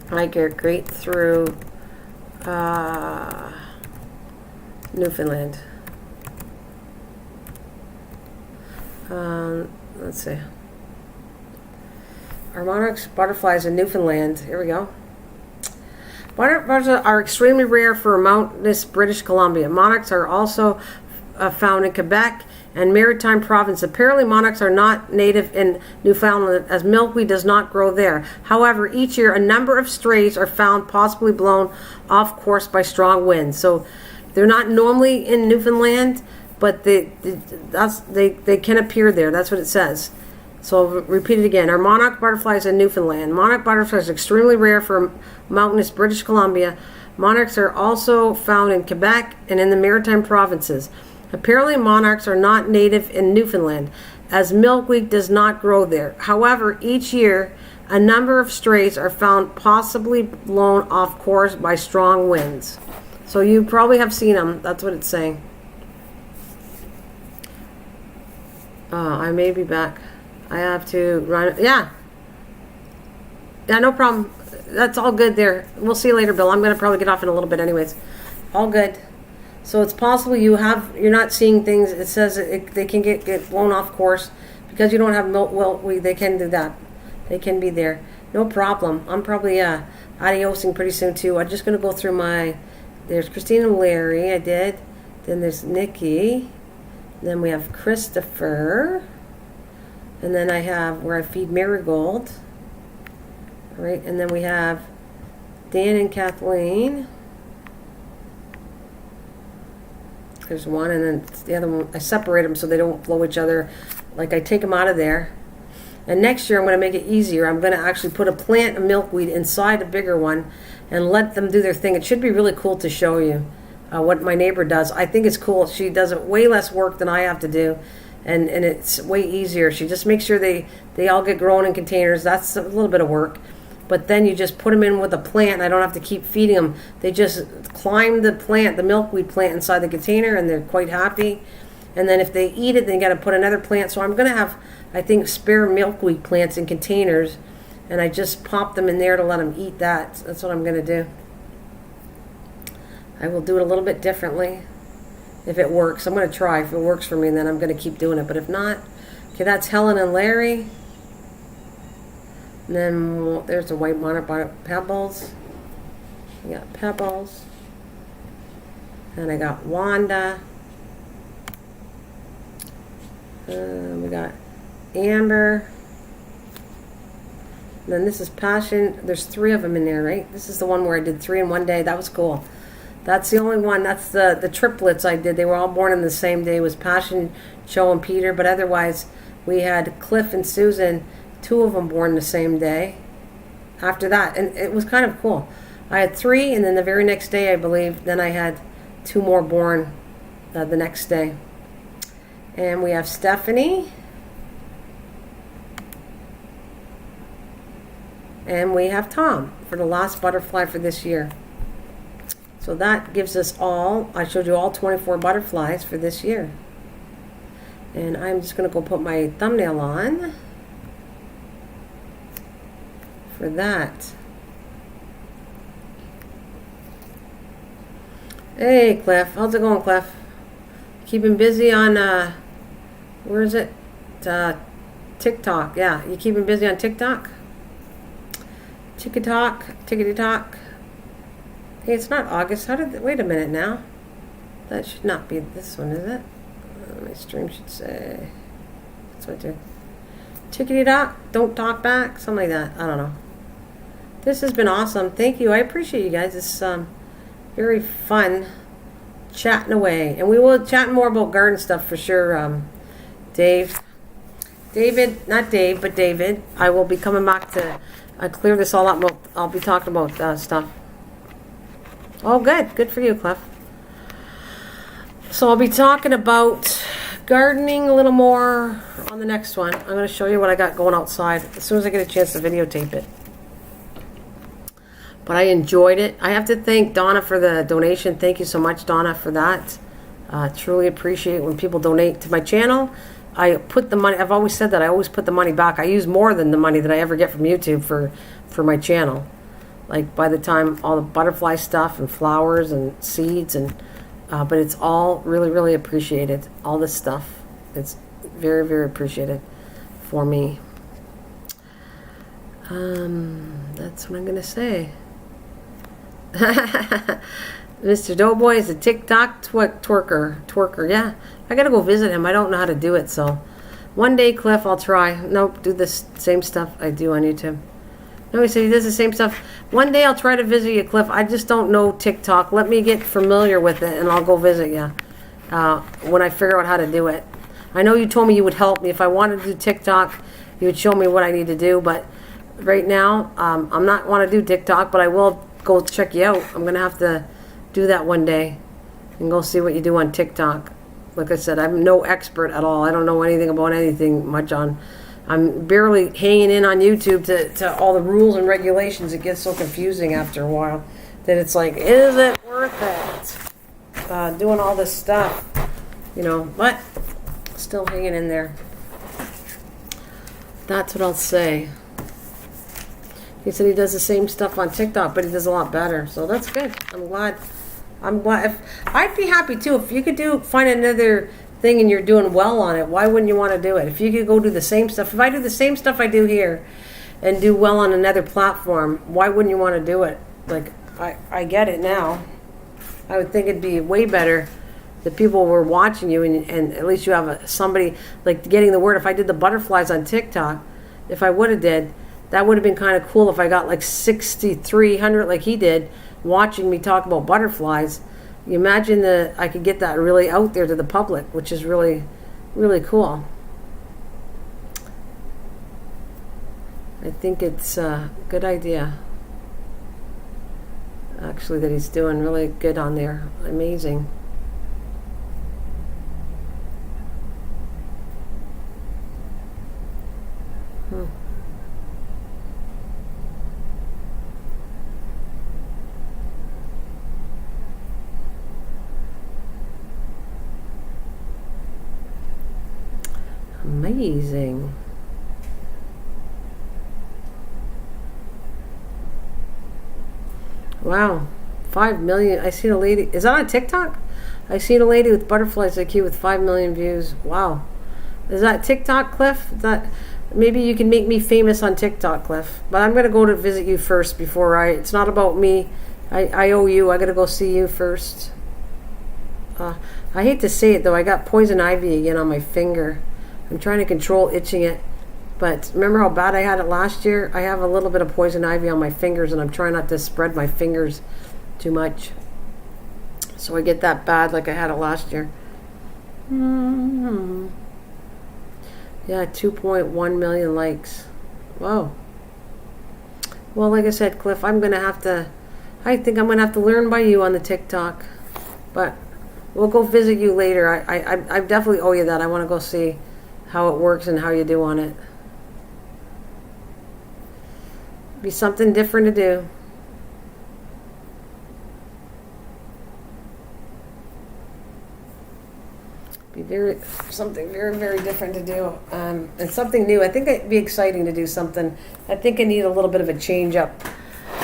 migrate through Newfoundland. Let's see. Our monarchs butterflies in Newfoundland. Here we go. Monarch butterflies are extremely rare for mountainous British Columbia. Monarchs are also found in Quebec and Maritime Province. Apparently, monarchs are not native in Newfoundland, as milkweed does not grow there. However, each year a number of strays are found, possibly blown off course by strong winds. So they're not normally in Newfoundland, but they can appear there. That's what it says. So I'll repeat it again. Our monarch butterflies in Newfoundland. Monarch butterflies are extremely rare for mountainous British Columbia. Monarchs are also found in Quebec and in the Maritime Provinces. Apparently, monarchs are not native in Newfoundland, as milkweed does not grow there. However, each year, a number of strays are found, possibly blown off course by strong winds. So you probably have seen them. That's what it's saying. I may be back. I have to run. Yeah, no problem. That's all good there. We'll see you later, Bill. I'm going to probably get off in a little bit anyways. All good. So it's possible you're not seeing things. It says they can get blown off course because you don't have milkweed. They can do that. They can be there. No problem. I'm probably adiosing pretty soon too. I'm just going to go through there's Christine and Larry. I did. Then there's Nikki. Then we have Christopher. And then I have where I feed Marigold. All right. And then we have Dan and Kathleen. There's one, and then the other one, I separate them so they don't blow each other. Like I take them out of there. And next year I'm going to make it easier. I'm going to actually put a plant of milkweed inside a bigger one and let them do their thing. It should be really cool to show you what my neighbor does. I think it's cool. She does it way less work than I have to do. And it's way easier. She just makes sure they all get grown in containers. That's a little bit of work. But then you just put them in with a plant, and I don't have to keep feeding them. They just climb the plant, the milkweed plant, inside the container, and they're quite happy. And then if they eat it, they got to put another plant. So I'm going to have, I think, spare milkweed plants in containers, and I just pop them in there to let them eat that. That's what I'm going to do. I will do it a little bit differently if it works. I'm going to try. If it works for me, then I'm going to keep doing it. But if not, okay, that's Helen and Larry. And then there's the white monarch pebbles. I got Pebbles. And I got Wanda. We got Amber. And then this is Passion. There's 3 of them in there, right? This is the one where I did 3 in one day. That was cool. That's the only one. That's the triplets I did. They were all born in the same day. It was Passion, Joe, and Peter. But otherwise, we had Cliff and Susan, 2 of them born the same day after that. And it was kind of cool. I had 3, and then the very next day, I believe, then I had 2 more born the next day. And we have Stephanie. And we have Tom for the last butterfly for this year. So that gives us all, I showed you all 24 butterflies for this year. And I'm just going to go put my thumbnail on for that. Hey, Cliff. How's it going, Cliff? Keeping busy on, where is it? TikTok. Yeah, you keeping busy on TikTok? TikTok, tickety talk. Hey, it's not August. Wait a minute now. That should not be this one, is it? My stream should say. That's what I do. Tickety talk, don't talk back, something like that. I don't know. This has been awesome. Thank you. I appreciate you guys. It's very fun chatting away, and we will chat more about garden stuff for sure. David, not Dave, but David. I will be coming back to clear this all up. I'll be talking about stuff. Oh, good for you, Cliff. So I'll be talking about gardening a little more on the next one. I'm going to show you what I got going outside as soon as I get a chance to videotape it. But I enjoyed it. I have to thank Donna for the donation. Thank you so much, Donna, for that. Truly appreciate when people donate to my channel. I put the money, I've always said that I always put the money back. I use more than the money that I ever get from YouTube for my channel. Like by the time all the butterfly stuff and flowers and seeds and but it's all really, really appreciated. All this stuff. It's very, very appreciated for me. That's what I'm going to say. Mr. Doughboy is a TikTok twerker. Yeah, I got to go visit him. I don't know how to do it, so one day, Cliff, I'll try. Nope, do the same stuff I do on YouTube. No, he said he does the same stuff. One day I'll try to visit you, Cliff. I just don't know TikTok. Let me get familiar with it, and I'll go visit you when I figure out how to do it. I know you told me you would help me. If I wanted to do TikTok, you would show me what I need to do. But right now, I'm not want to do TikTok, but I will go check you out. I'm going to have to do that one day and go see what you do on TikTok. Like I said, I'm no expert at all. I don't know anything about anything much on. I'm barely hanging in on YouTube to all the rules and regulations. It gets so confusing after a while that it's like, is it worth it? Doing all this stuff, you know, but still hanging in there. That's what I'll say. He said he does the same stuff on TikTok, but he does a lot better. So that's good. I'm glad. I'd be happy too if you could find another thing and you're doing well on it. Why wouldn't you want to do it? If you could go do the same stuff. If I do the same stuff I do here and do well on another platform, why wouldn't you want to do it? Like, I get it now. I would think it'd be way better that people were watching you and at least you have somebody like getting the word. If I did the butterflies on TikTok, if I would have did, that would have been kind of cool if I got like 6,300 like he did watching me talk about butterflies. You imagine that I could get that really out there to the public, which is really, really cool. I think it's a good idea, actually, that he's doing really good on there. Amazing. Amazing. Wow. 5 million. I seen a lady. Is that on TikTok? I seen a lady with butterflies like you with 5 million views. Wow. Is that TikTok, Cliff? Maybe you can make me famous on TikTok, Cliff. But I'm going to go to visit you first before it's not about me. I owe you. I got to go see you first. I hate to say it, though. I got poison ivy again on my finger. I'm trying to control itching it. But remember how bad I had it last year? I have a little bit of poison ivy on my fingers, and I'm trying not to spread my fingers too much. So I get that bad like I had it last year. Yeah, 2.1 million likes. Whoa. Well, like I said, Cliff, I think I'm going to have to learn by you on the TikTok. But we'll go visit you later. I definitely owe you that. I want to go see how it works and how you do on it. Be something different to do. Be something very, very different to do, and something new. I think it'd be exciting to do something. I think I need a little bit of a change up,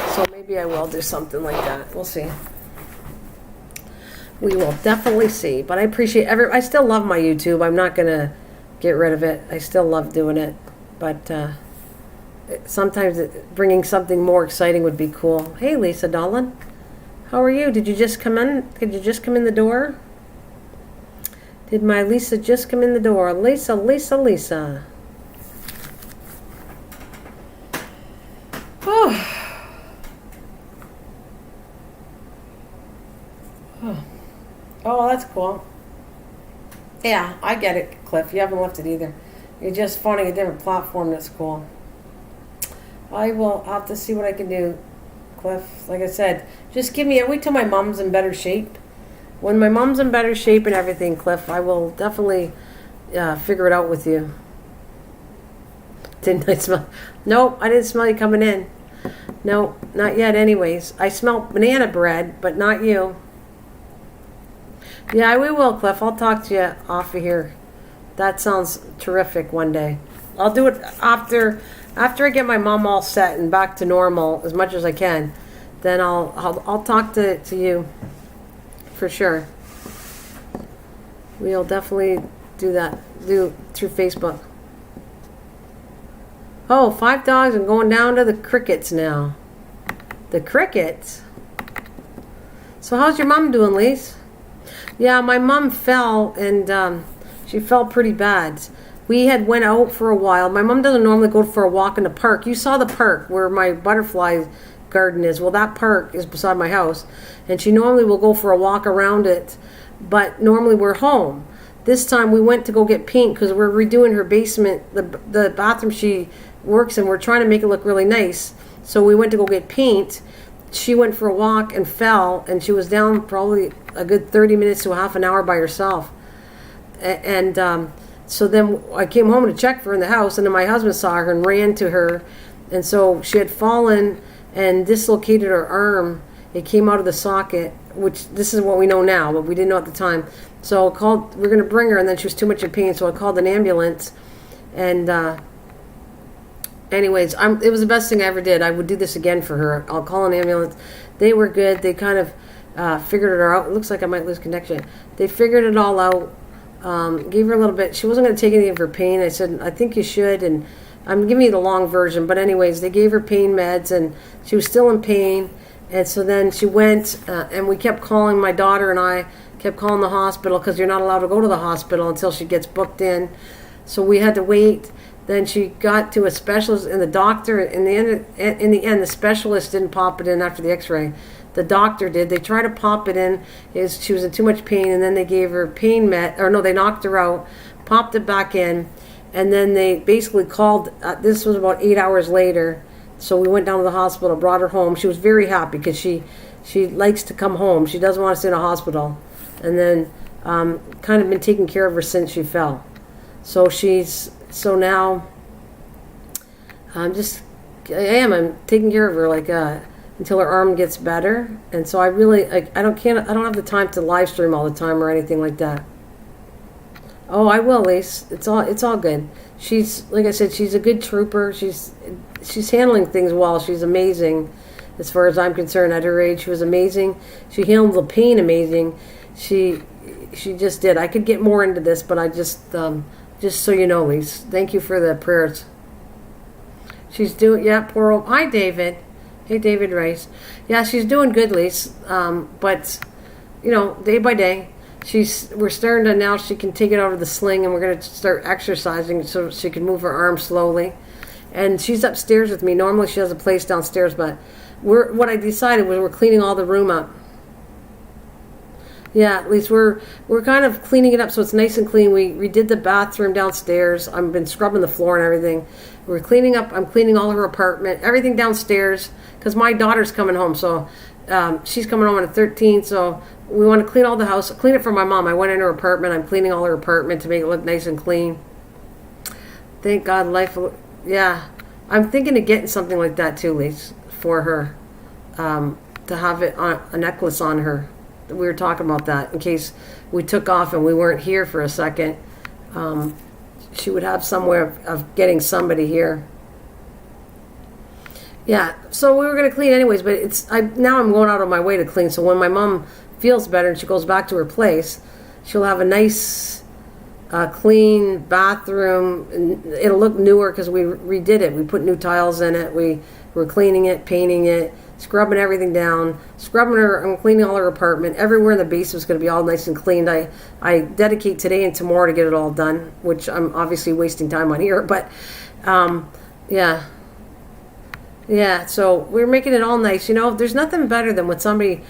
so maybe I will do something like that. We'll see. We will definitely see. But I appreciate I still love my YouTube. I'm not gonna get rid of it. I still love doing it, but sometimes bringing something more exciting would be cool. Hey, Lisa Dolan, how are you? Did you just come in? Did you just come in the door? Did my Lisa just come in the door? Lisa, Lisa, Lisa. Oh. Oh, that's cool. Yeah, I get it, Cliff. You haven't left it either. You're just finding a different platform that's cool. I will have to see what I can do, Cliff. Like I said, just wait till my mom's in better shape. When my mom's in better shape and everything, Cliff, I will definitely figure it out with you. Didn't I smell? Nope, I didn't smell you coming in. No, not yet anyways. I smell banana bread, but not you. Yeah, we will, Cliff. I'll talk to you off of here. That sounds terrific one day. I'll do it after I get my mom all set and back to normal as much as I can. Then I'll talk to you. For sure. We'll definitely do that. Do through Facebook. Oh, 5 dogs and going down to the crickets now. The crickets? So how's your mom doing, Lise? Yeah, my mom fell and she fell pretty bad. We had went out for a while. My mom doesn't normally go for a walk in the park. You saw the park where my butterfly garden is. Well, that park is beside my house, and she normally will go for a walk around it, but normally we're home. This time we went to go get paint because we're redoing her basement, the bathroom she works in. We're trying to make it look really nice, so we went to go get paint. She went for a walk and fell, and she was down probably a good 30 minutes to a half an hour by herself. And so then I came home to check for her in the house, and then my husband saw her and ran to her, and so she had fallen and dislocated her arm. It came out of the socket, which this is what we know now, but we didn't know at the time. So I called, we're going to bring her, and then she was too much in pain, so I called an ambulance. And anyways, it was the best thing I ever did. I would do this again for her. I'll call an ambulance. They were good. They kind of figured it out. It looks like I might lose connection. They figured it all out. Gave her a little bit. She wasn't going to take any of her pain. I said, I think you should, and I'm giving you the long version, but anyways, they gave her pain meds, and she was still in pain, and so then she went, and we kept calling, my daughter and I kept calling the hospital, because you're not allowed to go to the hospital until she gets booked in, so we had to wait. Then she got to a specialist, and the doctor, in the end, the specialist didn't pop it in after the x-ray. The doctor did. They tried to pop it in. She was in too much pain, and then they gave her pain they knocked her out, popped it back in. And then they basically called, this was about 8 hours later, so we went down to the hospital, brought her home. She was very happy because she likes to come home. She doesn't want to stay in a hospital. And then kind of been taking care of her since she fell. So now I'm taking care of her until her arm gets better. And so I don't have the time to live stream all the time or anything like that. Oh, I will, Lise. It's all good. She's, like I said, she's a good trooper. She's handling things well. She's amazing, as far as I'm concerned. At her age, she was amazing. She handled the pain amazing. She just did. I could get more into this, but I just so you know, Lise. Thank you for the prayers. She's doing, yeah, poor old. Hi, David. Hey, David Rice. Yeah, she's doing good, Lise. But day by day. We're starting to, now she can take it out of the sling, and we're going to start exercising so she can move her arm slowly. And she's upstairs with me. Normally she has a place downstairs, but what I decided was we're cleaning all the room up. Yeah, at least we're kind of cleaning it up so it's nice and clean. We redid the bathroom downstairs. I've been scrubbing the floor and everything. We're cleaning up. I'm cleaning all of her apartment, everything downstairs, because my daughter's coming home. So she's coming home on the 13th, so we want to clean all the house. Clean it for my mom. I went in her apartment. I'm cleaning all her apartment to make it look nice and clean. Thank God, yeah. I'm thinking of getting something like that too, Lise, for her, to have it on a necklace on her. we were talking about that in case we took off and we weren't here for a second. She would have somewhere of getting somebody here. Yeah, so we were going to clean anyways, but now I'm going out of my way to clean. So when my mom feels better and she goes back to her place, she'll have a nice clean bathroom. And it'll look newer because we redid it. We put new tiles in it. We were cleaning it, painting it, scrubbing everything down, I'm cleaning all her apartment. Everywhere in the basement's going to be all nice and cleaned. I dedicate today and tomorrow to get it all done, which I'm obviously wasting time on here, but yeah. Yeah, so we're making it all nice. There's nothing better than when somebody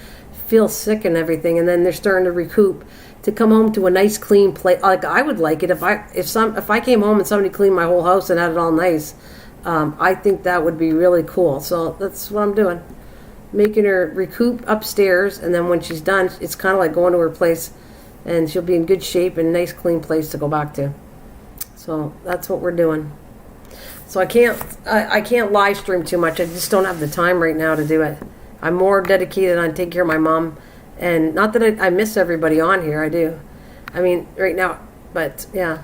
feels sick and everything, and then they're starting to recoup, to come home to a nice clean place. Like I would like it if I came home and somebody cleaned my whole house and had it all nice. I think that would be really cool. So that's what I'm doing, making her recoup upstairs, and then when she's done, it's kind of like going to her place, and she'll be in good shape and a nice clean place to go back to. So that's what we're doing. So I can't live stream too much. I just don't have the time right now to do it. I'm more dedicated on taking care of my mom, and not that I miss everybody on here. I do. I mean, right now, but yeah.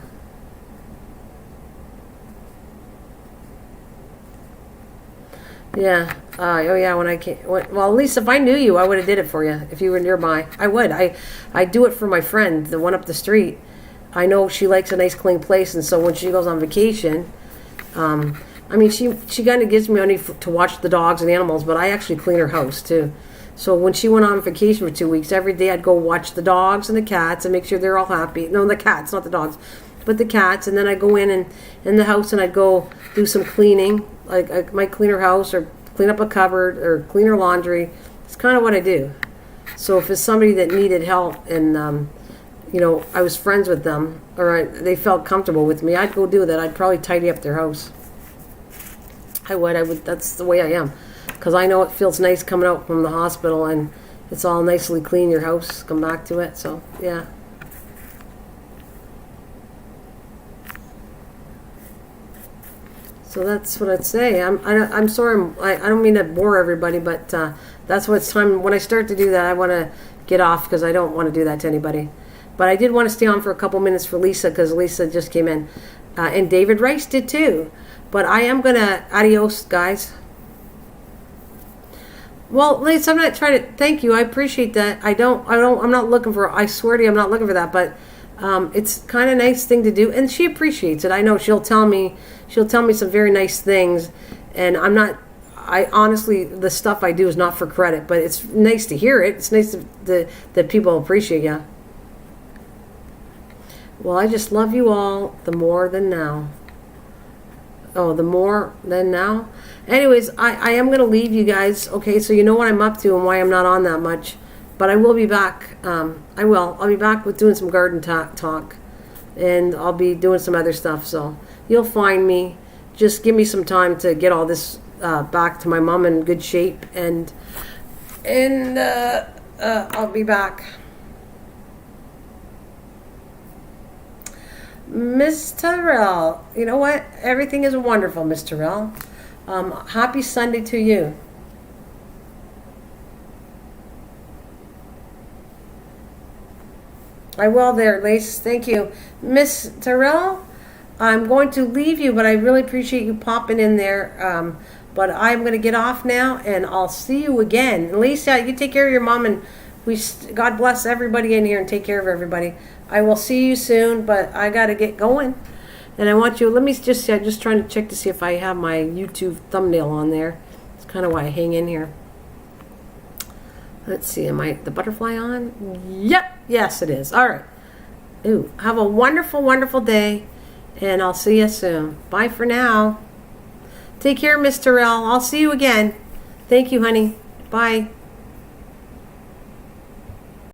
Yeah. Oh yeah. When I came, well, at least if I knew you, I would have did it for you. If you were nearby, I would. I do it for my friend, the one up the street. I know she likes a nice clean place, and so when she goes on vacation. I mean, she kind of gives me money to watch the dogs and animals, but I actually clean her house too. So when she went on vacation for 2 weeks, every day I'd go watch the dogs and the cats and make sure they're all happy. No, the cats, not the dogs, but the cats. And then I'd go in the house and I'd go do some cleaning. Like I might clean her house or clean up a cupboard or clean her laundry. It's kind of what I do. So if it's somebody that needed help and I was friends with them, or they felt comfortable with me, I'd go do that. I'd probably tidy up their house. I would. That's the way I am. Because I know it feels nice coming out from the hospital and it's all nicely clean, your house, come back to it. So, yeah. So that's what I'd say. I'm sorry, I don't mean to bore everybody, but that's what it's time. When I start to do that, I want to get off because I don't want to do that to anybody. But I did want to stay on for a couple minutes for Lisa because Lisa just came in. And David Rice did too. But I am going to, adios, guys. Well, Lisa, I'm not trying to, thank you. I appreciate that. I'm not looking for, I swear to you, I'm not looking for that. But it's kind of a nice thing to do. And she appreciates it. I know she'll tell me some very nice things. And I honestly, the stuff I do is not for credit. But it's nice to hear it. It's nice that people appreciate you. Well, I just love you all the more than now. Oh, the more than now? Anyways, I am going to leave you guys, okay? So you know what I'm up to and why I'm not on that much. But I will be back. I will. I'll be back with doing some garden talk. And I'll be doing some other stuff. So you'll find me. Just give me some time to get all this back to my mom in good shape. And I'll be back. Miss Terrell, you know what? Everything is wonderful, Miss Terrell. Happy Sunday to you. I will there, Lace. Thank you. Miss Terrell, I'm going to leave you, but I really appreciate you popping in there. But I'm going to get off now, and I'll see you again. Lisa, you take care of your mom, and God bless everybody in here and take care of everybody. I will see you soon, but I got to get going. And I want you, let me just, I'm just trying to check to see if I have my YouTube thumbnail on there. It's kind of why I hang in here. Let's see, am I the butterfly on? Yep, yes it is. All right. Ooh, have a wonderful, wonderful day, and I'll see you soon. Bye for now. Take care, Miss Terrell. I'll see you again. Thank you, honey. Bye.